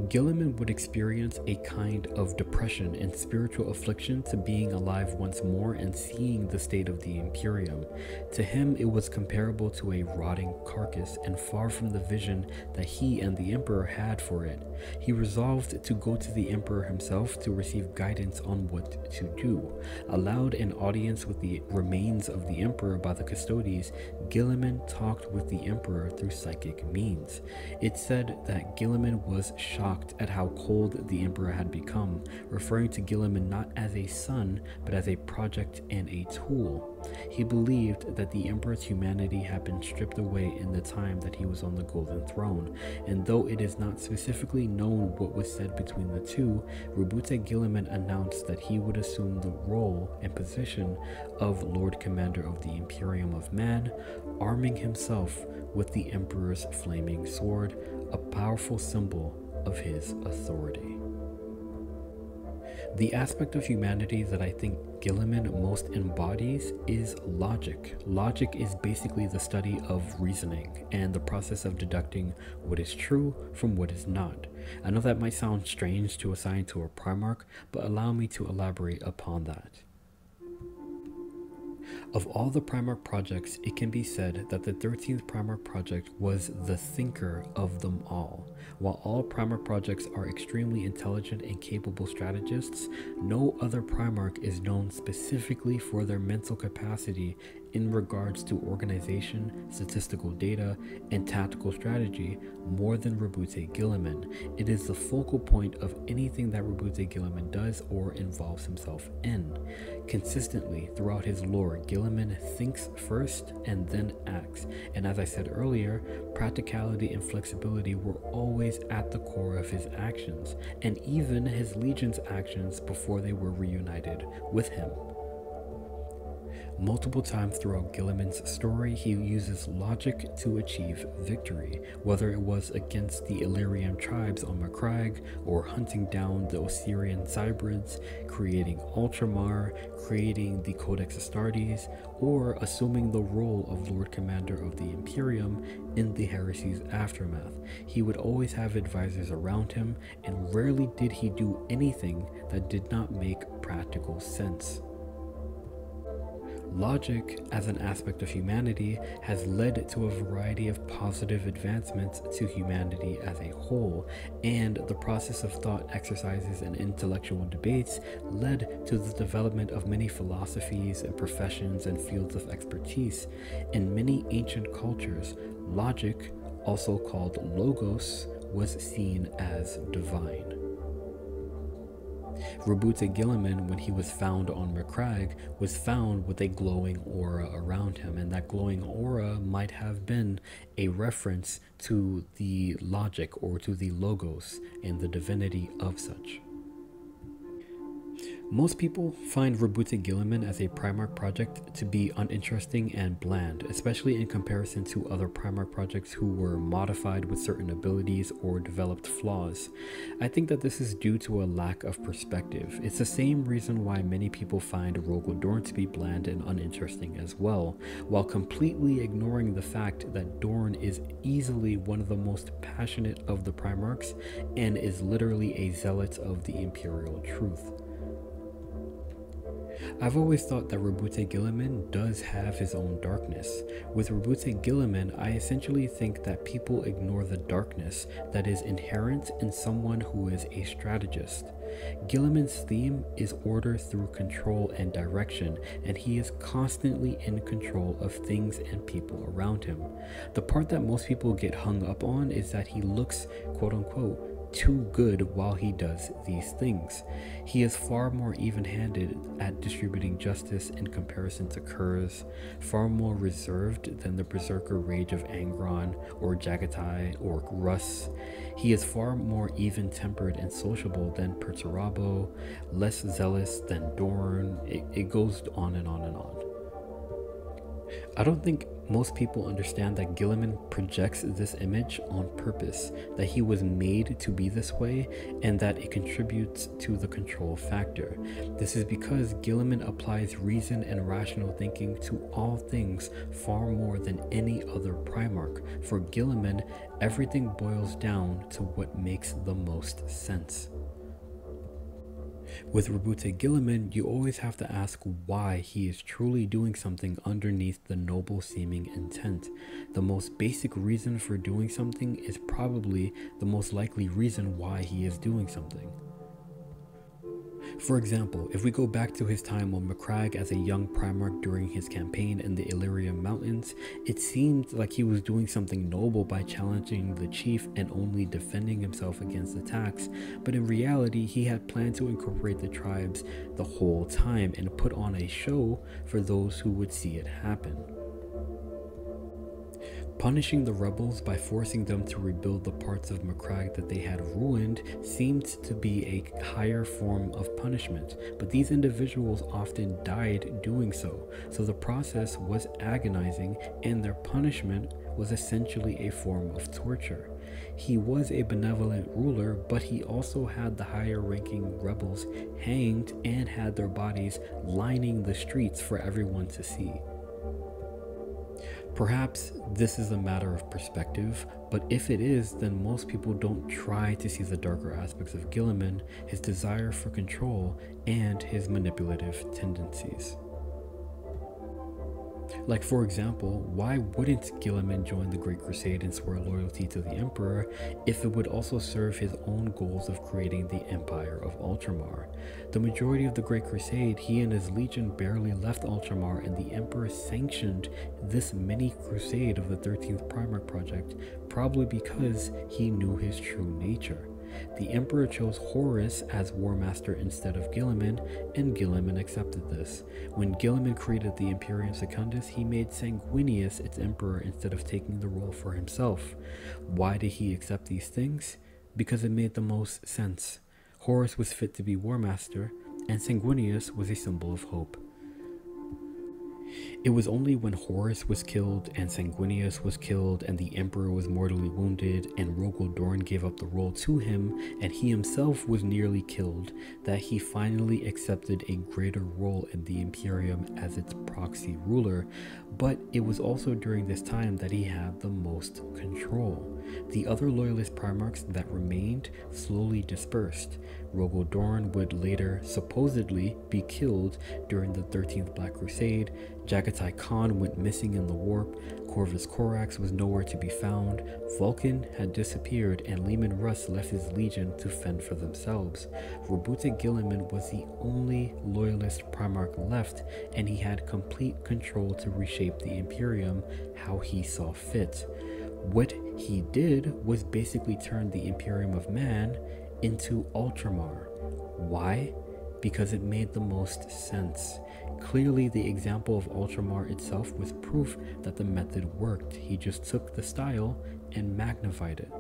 A: Guilliman would experience a kind of depression and spiritual affliction to being alive once more and seeing the state of the Imperium. To him, it was comparable to a rotting carcass and far from the vision that he and the Emperor had for it. He resolved to go to the Emperor himself to receive guidance on what to do. Allowed an audience with the remains of the Emperor by the Custodes, Guilliman talked with the Emperor through psychic means. It said that Guilliman was shocked at how cold the Emperor had become, referring to Guilliman not as a son, but as a project and a tool. He believed that the Emperor's humanity had been stripped away in the time that he was on the Golden Throne, and though it is not specifically known what was said between the two, Roboute Guilliman announced that he would assume the role and position of Lord Commander of the Imperium of Man, arming himself with the Emperor's flaming sword, a powerful symbol of his authority. The aspect of humanity that I think Guilliman most embodies is logic. Logic is basically the study of reasoning and the process of deducting what is true from what is not. I know that might sound strange to assign to a Primarch, but allow me to elaborate upon that. Of all the Primarch projects, it can be said that the 13th Primarch project was the thinker of them all. While all Primarch projects are extremely intelligent and capable strategists, no other Primarch is known specifically for their mental capacity in regards to organization, statistical data, and tactical strategy more than Roboute Guilliman. It is the focal point of anything that Roboute Guilliman does or involves himself in. Consistently throughout his lore, Guilliman thinks first and then acts, and as I said earlier, practicality and flexibility were always at the core of his actions, and even his legion's actions before they were reunited with him. Multiple times throughout Guilliman's story, he uses logic to achieve victory, whether it was against the Illyrian tribes on Macragge, or hunting down the Osirian Cybrids, creating Ultramar, creating the Codex Astartes, or assuming the role of Lord Commander of the Imperium in the heresy's aftermath. He would always have advisors around him, and rarely did he do anything that did not make practical sense. Logic, as an aspect of humanity, has led to a variety of positive advancements to humanity as a whole, and the process of thought exercises and intellectual debates led to the development of many philosophies and professions and fields of expertise. In many ancient cultures, logic, also called logos, was seen as divine. Roboute Guilliman, when he was found on Macragge, was found with a glowing aura around him, and that glowing aura might have been a reference to the logic or to the logos and the divinity of such. Most people find Roboute Guilliman as a Primarch project to be uninteresting and bland, especially in comparison to other Primarch projects who were modified with certain abilities or developed flaws. I think that this is due to a lack of perspective. It's the same reason why many people find Rogal Dorn to be bland and uninteresting as well, while completely ignoring the fact that Dorn is easily one of the most passionate of the Primarchs and is literally a zealot of the Imperial truth. I've always thought that Roboute Guilliman does have his own darkness. With Roboute Guilliman, I essentially think that people ignore the darkness that is inherent in someone who is a strategist. Guilliman's theme is order through control and direction, and he is constantly in control of things and people around him. The part that most people get hung up on is that he looks, quote unquote, too good while he does these things. He is far more even-handed at distributing justice in comparison to Kurz, far more reserved than the berserker rage of Angron or Jagatai or Russ. He is far more even-tempered and sociable than Perturabo, less zealous than Dorn. It goes on and on and on. I don't think most people understand that Guilliman projects this image on purpose, that he was made to be this way, and that it contributes to the control factor. This is because Guilliman applies reason and rational thinking to all things far more than any other Primarch. For Guilliman, everything boils down to what makes the most sense. With Roboute Guilliman, you always have to ask why he is truly doing something underneath the noble seeming intent. The most basic reason for doing something is probably the most likely reason why he is doing something. For example, if we go back to his time on Macragge as a young Primarch during his campaign in the Illyrian Mountains, it seemed like he was doing something noble by challenging the chief and only defending himself against attacks, but in reality he had planned to incorporate the tribes the whole time and put on a show for those who would see it happen. Punishing the rebels by forcing them to rebuild the parts of Macragge that they had ruined seemed to be a higher form of punishment, but these individuals often died doing so, so the process was agonizing and their punishment was essentially a form of torture. He was a benevolent ruler, but he also had the higher ranking rebels hanged and had their bodies lining the streets for everyone to see. Perhaps this is a matter of perspective, but if it is, then most people don't try to see the darker aspects of Guilliman, his desire for control, and his manipulative tendencies. Like, for example, why wouldn't Guilliman join the Great Crusade and swear loyalty to the Emperor if it would also serve his own goals of creating the Empire of Ultramar? The majority of the Great Crusade, he and his legion barely left Ultramar, and the Emperor sanctioned this mini crusade of the 13th Primarch Project, probably because he knew his true nature. The Emperor chose Horus as War Master instead of Guilliman, and Guilliman accepted this. When Guilliman created the Imperium Secundus, he made Sanguinius its Emperor instead of taking the role for himself. Why did he accept these things? Because it made the most sense. Horus was fit to be War Master, and Sanguinius was a symbol of hope. It was only when Horus was killed and Sanguinius was killed and the Emperor was mortally wounded and Rogal Dorn gave up the role to him and he himself was nearly killed that he finally accepted a greater role in the Imperium as its proxy ruler. But it was also during this time that he had the most control. The other loyalist Primarchs that remained slowly dispersed. Rogal Dorn would later supposedly be killed during the 13th Black Crusade. Jagatai Khan went missing in the warp. Corvus Corax was nowhere to be found. Vulcan had disappeared and Leman Russ left his legion to fend for themselves. Roboute Guilliman was the only loyalist Primarch left, and he had complete control to reshape the Imperium how he saw fit. What he did was basically turn the Imperium of Man into Ultramar. Why? Because it made the most sense. Clearly, the example of Ultramar itself was proof that the method worked. He just took the style and magnified it.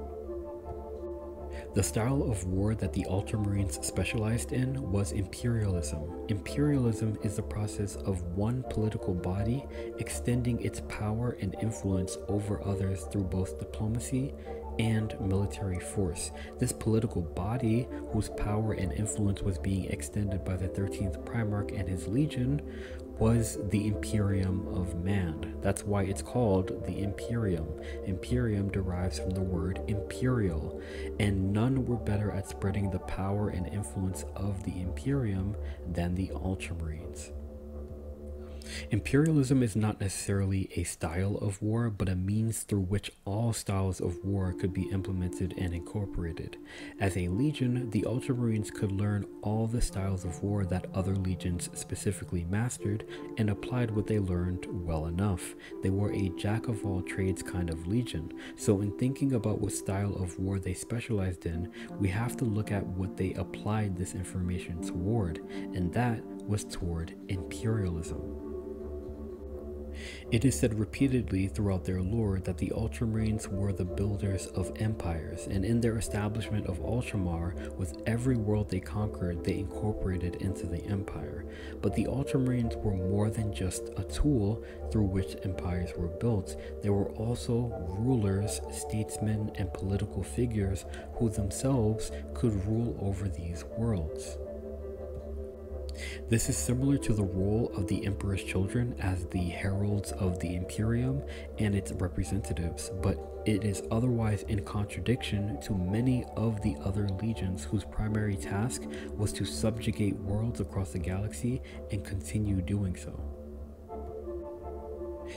A: The style of war that the Ultramarines specialized in was Imperialism. Imperialism is the process of one political body extending its power and influence over others through both diplomacy and military force. This political body, whose power and influence was being extended by the 13th Primarch and his legion, was the Imperium of Man. That's why it's called the Imperium. Imperium derives from the word imperial, and none were better at spreading the power and influence of the Imperium than the Ultramarines. Imperialism is not necessarily a style of war, but a means through which all styles of war could be implemented and incorporated. As a legion, the Ultramarines could learn all the styles of war that other legions specifically mastered and applied what they learned well enough. They were a jack-of-all-trades kind of legion, so in thinking about what style of war they specialized in, we have to look at what they applied this information toward, and that was toward imperialism. It is said repeatedly throughout their lore that the Ultramarines were the builders of empires, and in their establishment of Ultramar, with every world they conquered, they incorporated into the empire. But the Ultramarines were more than just a tool through which empires were built. They were also rulers, statesmen, and political figures who themselves could rule over these worlds. This is similar to the role of the Emperor's children as the heralds of the Imperium and its representatives, but it is otherwise in contradiction to many of the other legions whose primary task was to subjugate worlds across the galaxy and continue doing so.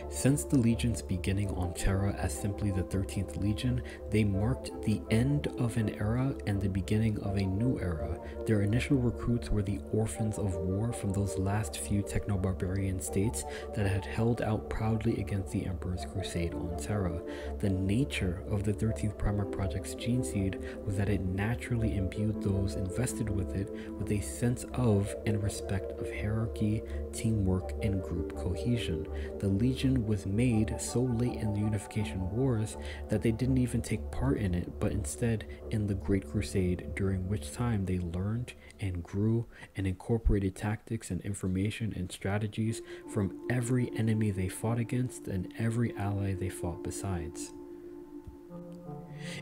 A: Since the legion's beginning on Terra as simply the 13th Legion, they marked the end of an era and the beginning of a new era. Their initial recruits were the orphans of war from those last few techno-barbarian states that had held out proudly against the Emperor's crusade on Terra. The nature of the 13th Primarch Project's Geneseed was that it naturally imbued those invested with it with a sense of and respect of hierarchy, teamwork, and group cohesion. The Legion was made so late in the Unification Wars that they didn't even take part in it, but instead in the Great Crusade, during which time they learned and grew and incorporated tactics and information and strategies from every enemy they fought against and every ally they fought besides.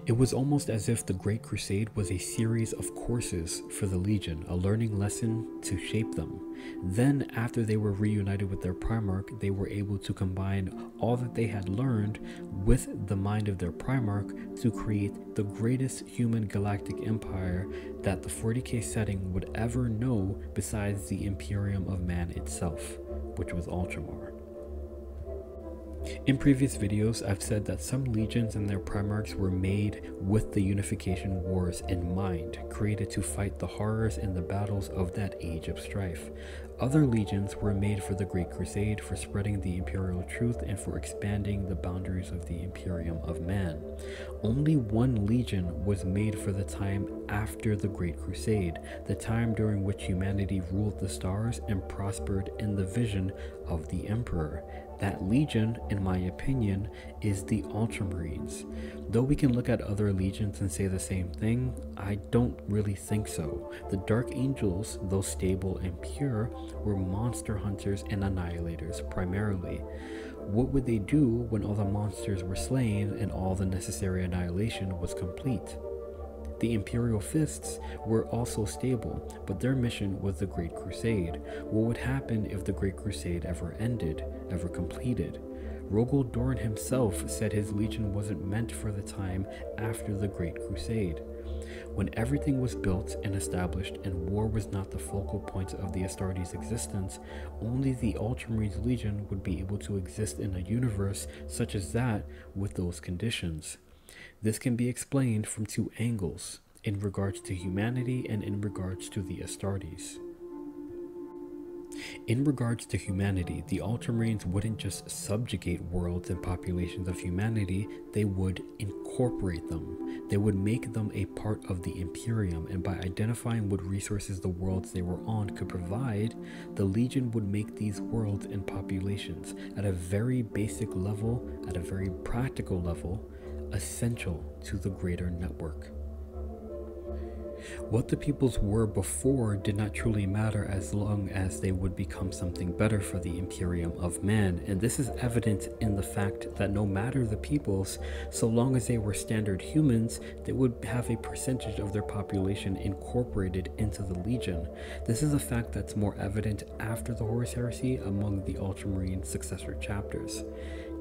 A: It was almost as if the Great Crusade was a series of courses for the Legion, a learning lesson to shape them. Then, after they were reunited with their Primarch, they were able to combine all that they had learned with the mind of their Primarch to create the greatest human galactic empire that the 40k setting would ever know besides the Imperium of Man itself, which was Ultramar. In previous videos, I've said that some legions and their primarchs were made with the Unification Wars in mind, created to fight the horrors and the battles of that age of strife. Other legions were made for the Great Crusade, for spreading the imperial truth, and for expanding the boundaries of the Imperium of Man. Only one legion was made for the time after the Great Crusade, the time during which humanity ruled the stars and prospered in the vision of the Emperor. That legion, in my opinion, is the Ultramarines. Though we can look at other legions and say the same thing, I don't really think so. The Dark Angels, though stable and pure, were monster hunters and annihilators primarily. What would they do when all the monsters were slain and all the necessary annihilation was complete? The Imperial Fists were also stable, but their mission was the Great Crusade. What would happen if the Great Crusade ever ended, ever completed? Rogal Dorn himself said his legion wasn't meant for the time after the Great Crusade. When everything was built and established and war was not the focal point of the Astartes' existence, only the Ultramarines Legion would be able to exist in a universe such as that with those conditions. This can be explained from two angles, in regards to humanity and in regards to the Astartes. In regards to humanity, the Ultramarines wouldn't just subjugate worlds and populations of humanity, they would incorporate them. They would make them a part of the Imperium, and by identifying what resources the worlds they were on could provide, the Legion would make these worlds and populations, at a very basic level, at a very practical level, essential to the greater network. What the peoples were before did not truly matter as long as they would become something better for the Imperium of Man, and this is evident in the fact that no matter the peoples, so long as they were standard humans, they would have a percentage of their population incorporated into the Legion. This is a fact that's more evident after the Horus Heresy among the Ultramarine successor chapters.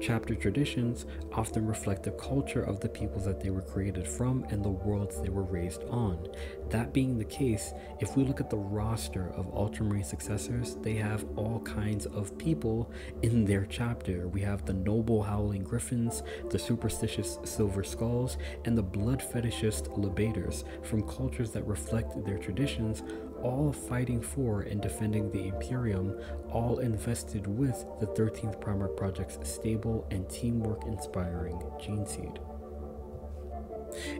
A: Chapter traditions often reflect the culture of the peoples that they were created from and the worlds they were raised on. That being the case, if we look at the roster of Ultramarine successors, they have all kinds of people in their chapter. We have the noble Howling Griffins, the superstitious Silver Skulls, and the blood fetishist Lebaters from cultures that reflect their traditions, all fighting for and defending the Imperium, all invested with the 13th Primarch Project's stable and teamwork-inspiring Geneseed.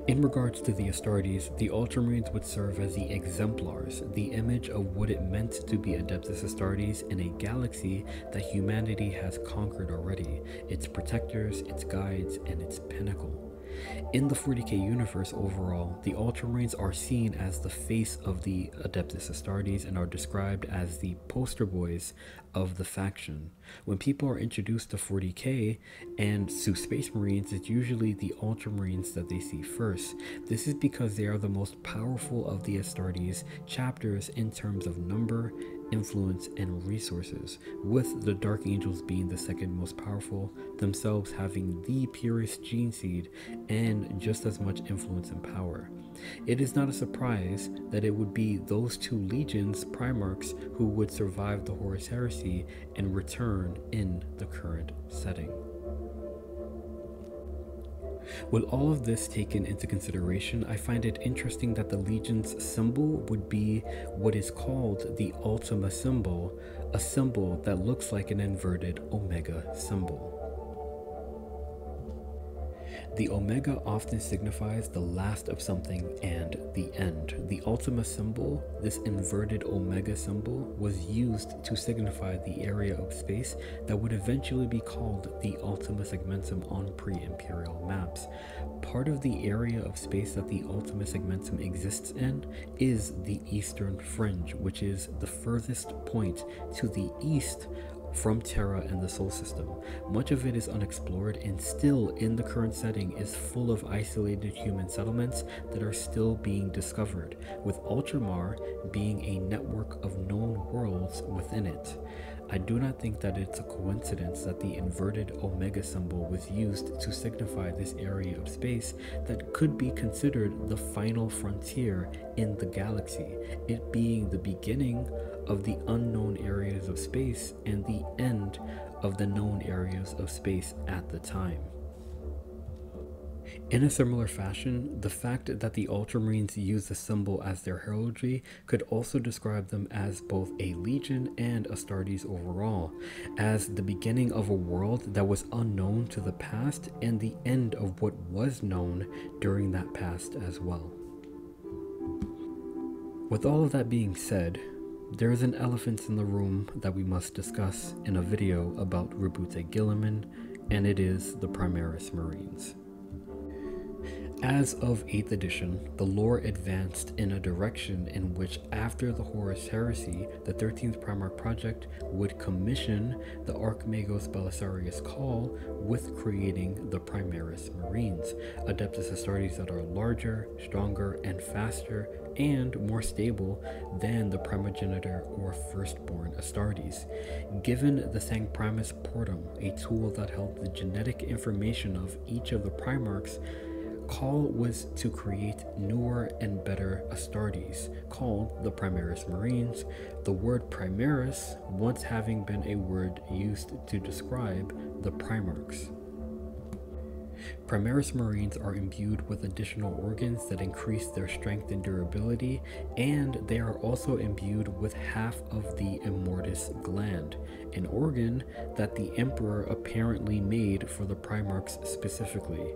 A: In regards to the Astartes, the Ultramarines would serve as the exemplars, the image of what it meant to be Adeptus Astartes in a galaxy that humanity has conquered already, its protectors, its guides, and its pinnacle. In the 40k universe overall, the Ultramarines are seen as the face of the Adeptus Astartes and are described as the poster boys of the faction. When people are introduced to 40k and to Space Marines, it's usually the Ultramarines that they see first. This is because they are the most powerful of the Astartes chapters in terms of number, influence, and resources, with the Dark Angels being the second most powerful, themselves having the purest Geneseed and just as much influence and power. It is not a surprise that it would be those two legions, Primarchs, who would survive the Horus Heresy and return in the current setting. With all of this taken into consideration, I find it interesting that the Legion's symbol would be what is called the Ultima symbol, a symbol that looks like an inverted Omega symbol. The Omega often signifies the last of something and the end. The Ultima symbol, this inverted Omega symbol, was used to signify the area of space that would eventually be called the Ultima Segmentum on pre-Imperial maps. Part of the area of space that the Ultima Segmentum exists in is the Eastern Fringe, which is the furthest point to the east from Terra and the Sol System. Much of it is unexplored and still in the current setting is full of isolated human settlements that are still being discovered, with Ultramar being a network of known worlds within it. I do not think that it's a coincidence that the inverted Omega symbol was used to signify this area of space that could be considered the final frontier in the galaxy, it being the beginning of the unknown areas of space and the end of the known areas of space at the time. In a similar fashion, the fact that the Ultramarines use the symbol as their heraldry could also describe them as both a legion and Astartes overall, as the beginning of a world that was unknown to the past and the end of what was known during that past as well. With all of that being said, there is an elephant in the room that we must discuss in a video about Roboute Guilliman, and it is the Primaris Marines. As of 8th edition, the lore advanced in a direction in which after the Horus Heresy, the 13th Primarch Project would commission the Archmagos Belisarius Call with creating the Primaris Marines, Adeptus Astartes that are larger, stronger, and faster, and more stable than the primogenitor or firstborn Astartes. Given the Sancprimus Portum, a tool that held the genetic information of each of the Primarchs, Call was to create newer and better Astartes, called the Primaris Marines, the word Primaris once having been a word used to describe the Primarchs. Primaris Marines are imbued with additional organs that increase their strength and durability, and they are also imbued with half of the Immortis gland, an organ that the Emperor apparently made for the Primarchs specifically.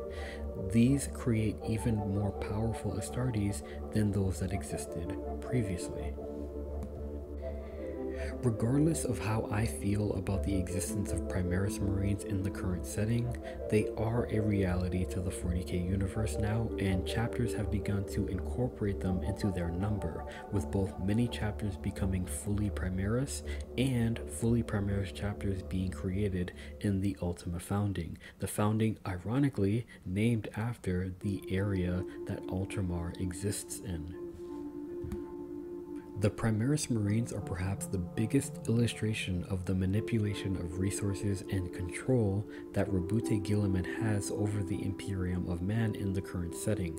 A: These create even more powerful Astartes than those that existed previously. Regardless of how I feel about the existence of Primaris Marines in the current setting, they are a reality to the 40k universe now, and chapters have begun to incorporate them into their number, with both many chapters becoming fully Primaris and fully Primaris chapters being created in the Ultima Founding. The Founding, ironically, named after the area that Ultramar exists in. The Primaris Marines are perhaps the biggest illustration of the manipulation of resources and control that Roboute Guilliman has over the Imperium of Man in the current setting.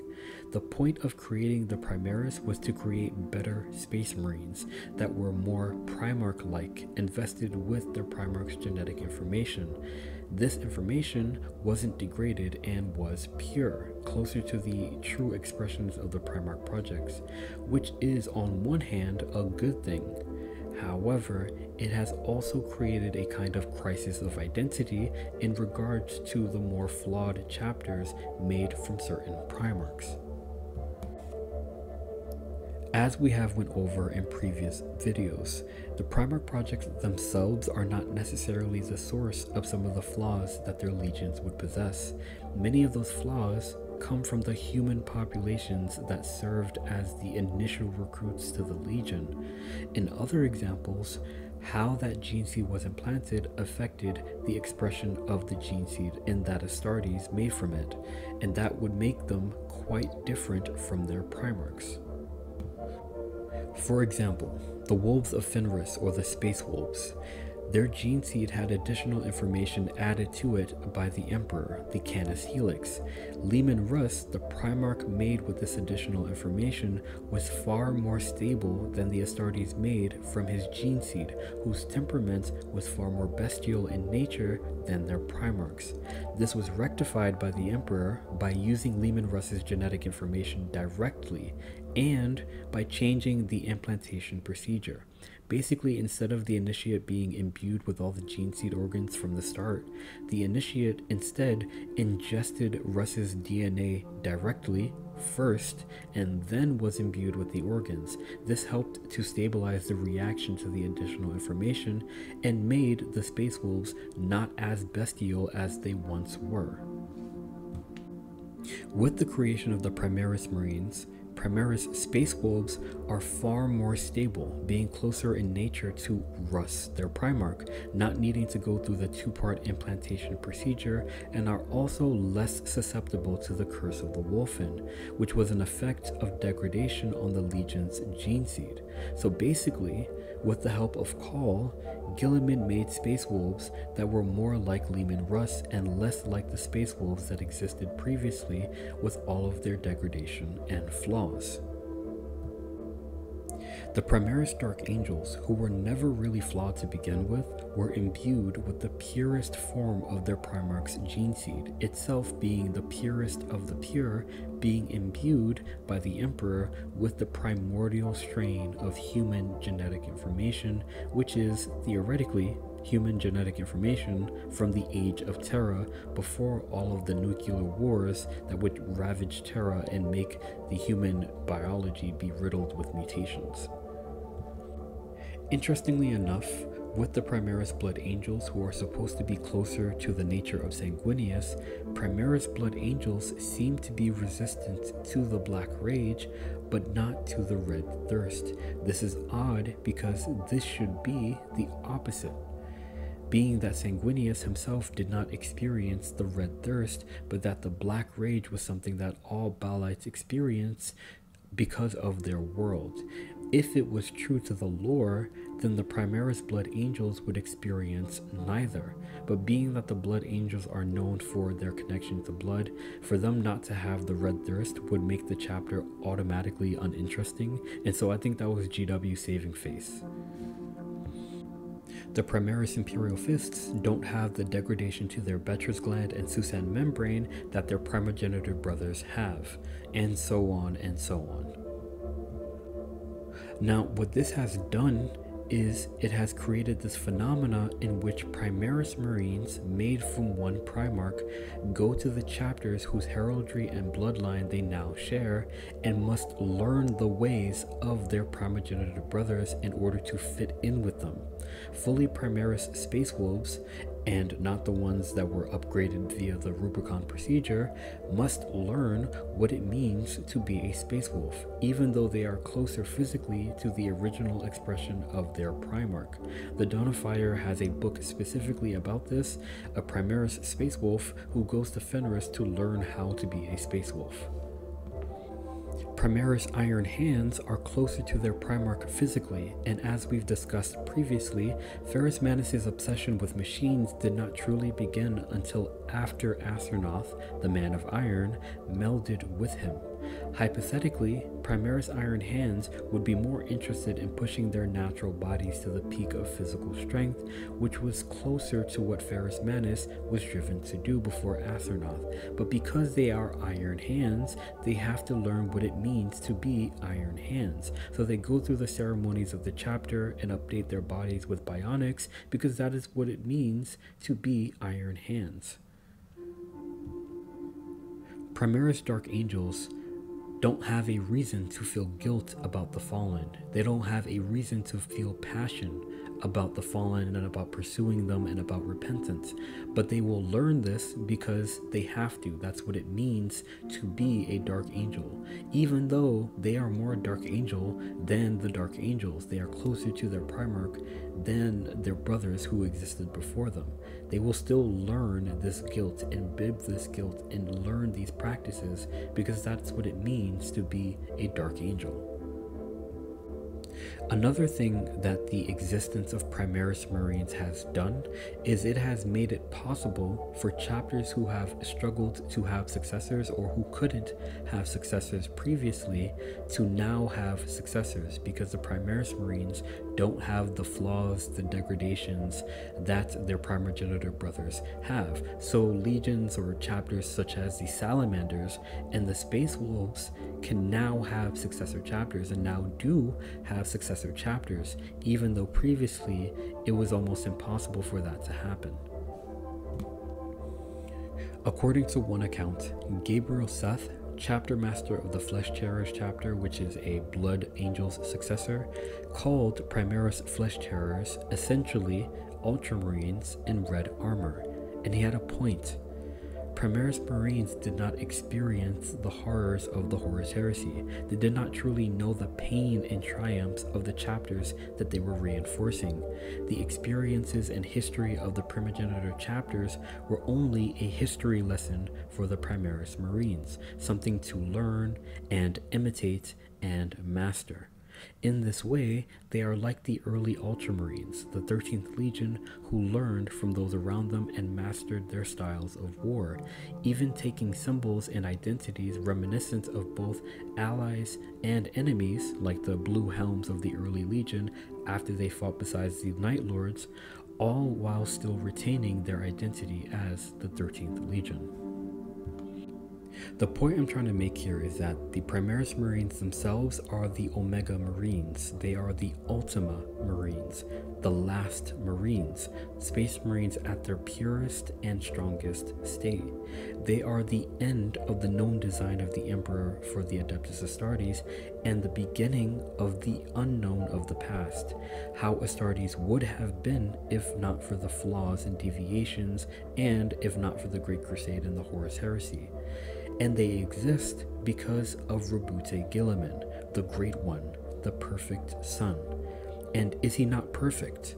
A: The point of creating the Primaris was to create better Space Marines that were more Primarch-like, invested with their Primarch's genetic information. This information wasn't degraded and was pure, closer to the true expressions of the Primarch Projects, which is on one hand a good thing. However, it has also created a kind of crisis of identity in regards to the more flawed chapters made from certain Primarchs. As we have went over in previous videos, the Primarch Projects themselves are not necessarily the source of some of the flaws that their legions would possess. Many of those flaws come from the human populations that served as the initial recruits to the legion. In other examples, how that Geneseed was implanted affected the expression of the Geneseed in that Astartes made from it, and that would make them quite different from their Primarchs. For example, the Wolves of Fenris, or the Space Wolves. Their Geneseed had additional information added to it by the Emperor, the Canis Helix. Leman Russ, the Primarch made with this additional information, was far more stable than the Astartes made from his Geneseed, whose temperament was far more bestial in nature than their Primarchs. This was rectified by the Emperor by using Leman Russ's genetic information directly, and by changing the implantation procedure. Basically, instead of the initiate being imbued with all the Geneseed organs from the start, the initiate instead ingested Russ's DNA directly first and then was imbued with the organs. This helped to stabilize the reaction to the additional information and made the Space Wolves not as bestial as they once were. With the creation of the Primaris Marines, Primaris Space Wolves are far more stable, being closer in nature to Russ, their Primarch, not needing to go through the two-part implantation procedure, and are also less susceptible to the Curse of the Wolfen, which was an effect of degradation on the Legion's Geneseed. So basically, with the help of Call, Guilliman made Space Wolves that were more like Leman Russ and less like the Space Wolves that existed previously, with all of their degradation and flaws. The Primaris Dark Angels, who were never really flawed to begin with, were imbued with the purest form of their Primarch's Geneseed, itself being the purest of the pure, being imbued by the Emperor with the primordial strain of human genetic information, which is, theoretically, human genetic information from the Age of Terra, before all of the nuclear wars that would ravage Terra and make the human biology be riddled with mutations. Interestingly enough, with the Primaris Blood Angels, who are supposed to be closer to the nature of Sanguinius, Primaris Blood Angels seem to be resistant to the Black Rage, but not to the Red Thirst. This is odd because this should be the opposite, being that Sanguinius himself did not experience the Red Thirst, but that the Black Rage was something that all Balites experience because of their world. If it was true to the lore, then the Primaris Blood Angels would experience neither. But being that the Blood Angels are known for their connection to blood, for them not to have the Red Thirst would make the chapter automatically uninteresting, and so I think that was GW saving face. The Primaris Imperial Fists don't have the degradation to their Becher's gland and Susan membrane that their primogenitor brothers have, and so on and so on. Now, what this has done is it has created this phenomena in which Primaris Marines made from one Primarch go to the chapters whose heraldry and bloodline they now share and must learn the ways of their primogenitor brothers in order to fit in with them. Fully Primaris Space Wolves, and not the ones that were upgraded via the Rubicon procedure, must learn what it means to be a Space Wolf, even though they are closer physically to the original expression of their Primarch. The Donifier has a book specifically about this, a Primaris Space Wolf who goes to Fenris to learn how to be a Space Wolf. Primaris Iron Hands are closer to their Primarch physically, and as we've discussed previously, Ferrus Manus' obsession with machines did not truly begin until after Acernoth, the Man of Iron, melded with him. Hypothetically, Primaris Iron Hands would be more interested in pushing their natural bodies to the peak of physical strength, which was closer to what Ferrus Manus was driven to do before Acernoth. But because they are Iron Hands, they have to learn what it means to be Iron Hands. So they go through the ceremonies of the chapter and update their bodies with bionics, because that is what it means to be Iron Hands. Primaris Dark Angels don't have a reason to feel guilt about the fallen. They don't have a reason to feel passion about the fallen and about pursuing them and about repentance. But they will learn this because they have to. That's what it means to be a Dark Angel. Even though they are more Dark Angel than the Dark Angels, they are closer to their Primarch than their brothers who existed before them. They will still learn this guilt, imbibe this guilt, and learn these practices because that's what it means to be a Dark Angel. Another thing that the existence of Primaris Marines has done is it has made it possible for chapters who have struggled to have successors or who couldn't have successors previously to now have successors, because the Primaris Marines don't have the flaws, the degradations that their primogenitor brothers have. So legions or chapters such as the Salamanders and the Space Wolves can now have successor chapters, and now do have successor chapters, even though previously it was almost impossible for that to happen. According to one account, Gabriel Seth, chapter master of the Flesh Terrors chapter, which is a Blood Angel's successor, called Primaris Flesh Terrors essentially Ultramarines in red armor, and he had a point. Primaris Marines did not experience the horrors of the Horus Heresy. They did not truly know the pain and triumphs of the chapters that they were reinforcing. The experiences and history of the primogenitor chapters were only a history lesson for the Primaris Marines, something to learn and imitate and master. In this way, they are like the early Ultramarines, the 13th Legion, who learned from those around them and mastered their styles of war, even taking symbols and identities reminiscent of both allies and enemies, like the blue helms of the early Legion after they fought beside the Night Lords, all while still retaining their identity as the 13th Legion. The point I'm trying to make here is that the Primaris Marines themselves are the Omega Marines. They are the Ultima Marines, the last Marines, Space Marines at their purest and strongest state. They are the end of the known design of the Emperor for the Adeptus Astartes and the beginning of the unknown of the past, how Astartes would have been if not for the flaws and deviations, and if not for the Great Crusade and the Horus Heresy. And they exist because of Roboute Guilliman, the Great One, the perfect Son. And is he not perfect?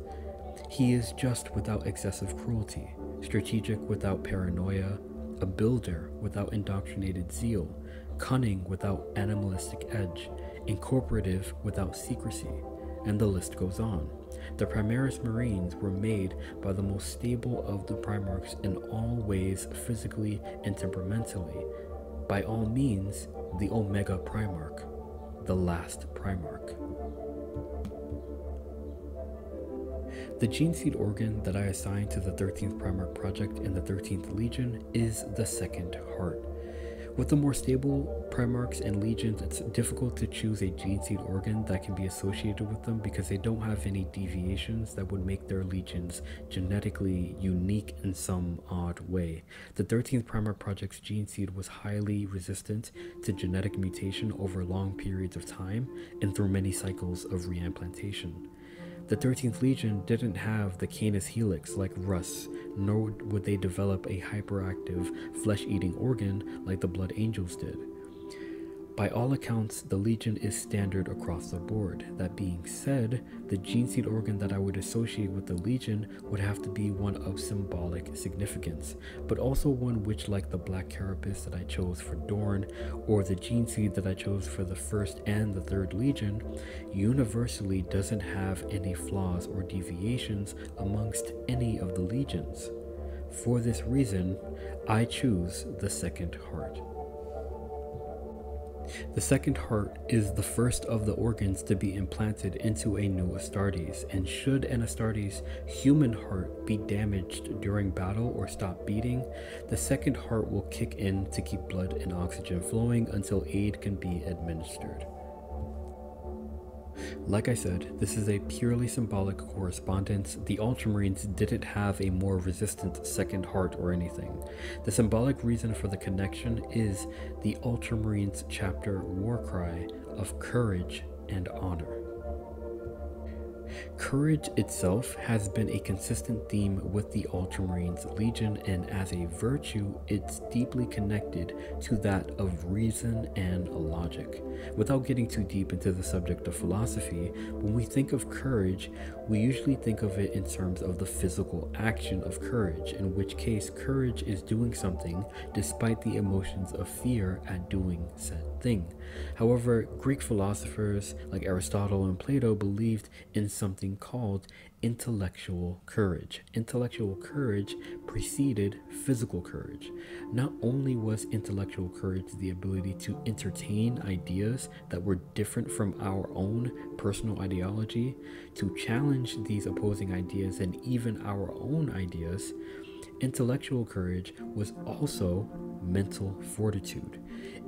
A: He is just without excessive cruelty, strategic without paranoia, a builder without indoctrinated zeal, cunning without animalistic edge, incorporative without secrecy, and the list goes on. The Primaris Marines were made by the most stable of the Primarchs in all ways, physically and temperamentally. By all means, the Omega Primarch, the last Primarch. The Geneseed organ that I assigned to the 13th Primarch Project and the 13th Legion is the second heart. With the more stable Primarchs and Legions, it's difficult to choose a Geneseed organ that can be associated with them because they don't have any deviations that would make their Legions genetically unique in some odd way. The 13th Primarch Project's Geneseed was highly resistant to genetic mutation over long periods of time and through many cycles of reimplantation. The 13th Legion didn't have the Canis helix like Russ, nor would they develop a hyperactive flesh-eating organ like the Blood Angels did. By all accounts, the Legion is standard across the board. That being said, the Geneseed organ that I would associate with the Legion would have to be one of symbolic significance, but also one which, like the Black Carapace that I chose for Dorn, or the Geneseed that I chose for the 1st and the 3rd Legion, universally doesn't have any flaws or deviations amongst any of the Legions. For this reason, I choose the second heart. The second heart is the first of the organs to be implanted into a new Astartes, and should an Astartes human heart be damaged during battle or stop beating, the second heart will kick in to keep blood and oxygen flowing until aid can be administered. Like I said, this is a purely symbolic correspondence. The Ultramarines didn't have a more resistant second heart or anything. The symbolic reason for the connection is the Ultramarines chapter war cry of courage and honor. Courage itself has been a consistent theme with the Ultramarines Legion, and as a virtue, it's deeply connected to that of reason and logic. Without getting too deep into the subject of philosophy, when we think of courage, we usually think of it in terms of the physical action of courage, in which case courage is doing something despite the emotions of fear at doing said thing. However, Greek philosophers like Aristotle and Plato believed in something called intellectual courage. Intellectual courage preceded physical courage. Not only was intellectual courage the ability to entertain ideas that were different from our own personal ideology, to challenge these opposing ideas and even our own ideas, intellectual courage was also mental fortitude.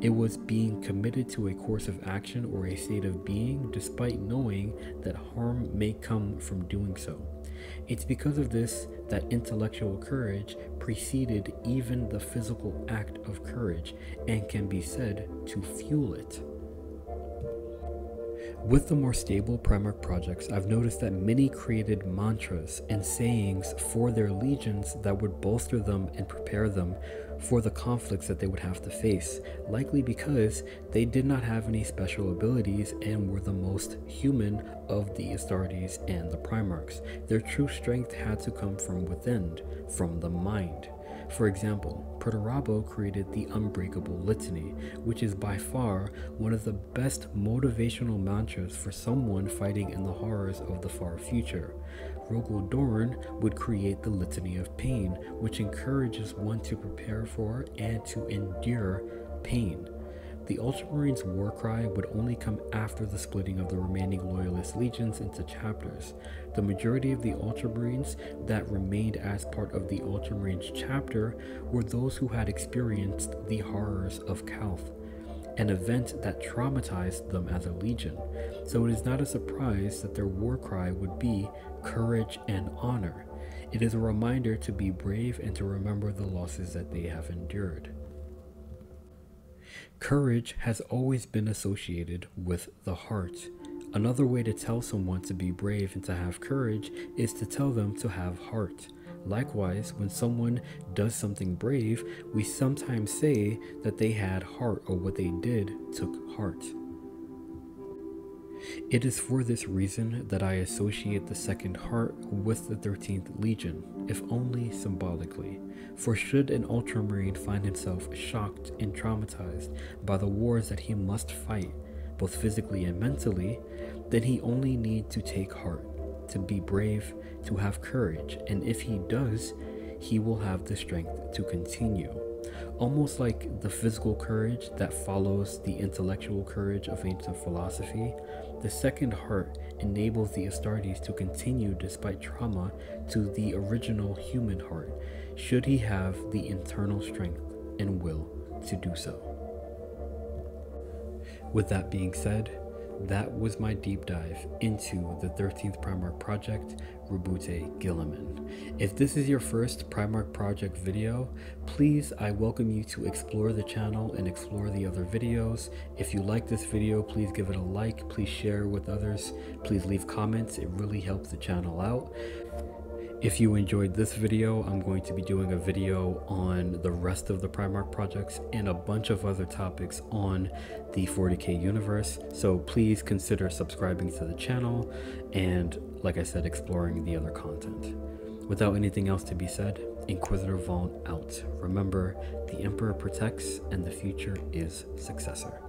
A: It was being committed to a course of action or a state of being despite knowing that harm may come from doing so. It's because of this that intellectual courage preceded even the physical act of courage and can be said to fuel it. With the more stable Primarch projects, I've noticed that many created mantras and sayings for their legions that would bolster them and prepare them for the conflicts that they would have to face, likely because they did not have any special abilities and were the most human of the Astartes and the Primarchs. Their true strength had to come from within, from the mind. For example, Perturabo created the Unbreakable Litany, which is by far one of the best motivational mantras for someone fighting in the horrors of the far future. Rogal Dorn would create the Litany of Pain, which encourages one to prepare for and to endure pain. The Ultramarines' war cry would only come after the splitting of the remaining Loyalist legions into chapters. The majority of the Ultramarines that remained as part of the Ultramarines chapter were those who had experienced the horrors of Calth, an event that traumatized them as a legion. So it is not a surprise that their war cry would be courage and honor. It is a reminder to be brave and to remember the losses that they have endured. Courage has always been associated with the heart. Another way to tell someone to be brave and to have courage is to tell them to have heart. Likewise, when someone does something brave, we sometimes say that they had heart, or what they did took heart. It is for this reason that I associate the second heart with the 13th Legion, if only symbolically. For should an Ultramarine find himself shocked and traumatized by the wars that he must fight, both physically and mentally, then he only needs to take heart, to be brave, to have courage, and if he does, he will have the strength to continue. Almost like the physical courage that follows the intellectual courage of ancient philosophy, the second heart enables the Astartes to continue despite trauma to the original human heart, should he have the internal strength and will to do so. With that being said, that was my deep dive into the 13th Primarch Project, Roboute Guilliman. If this is your first Primarch Project video, please, I welcome you to explore the channel and explore the other videos. If you like this video, please give it a like, please share with others, please leave comments, it really helps the channel out. If you enjoyed this video, I'm going to be doing a video on the rest of the Primarch projects and a bunch of other topics on the 40k universe. So please consider subscribing to the channel and, like I said, exploring the other content. Without anything else to be said, Inquisitor Vaughn out. Remember, the Emperor protects and the future is successor.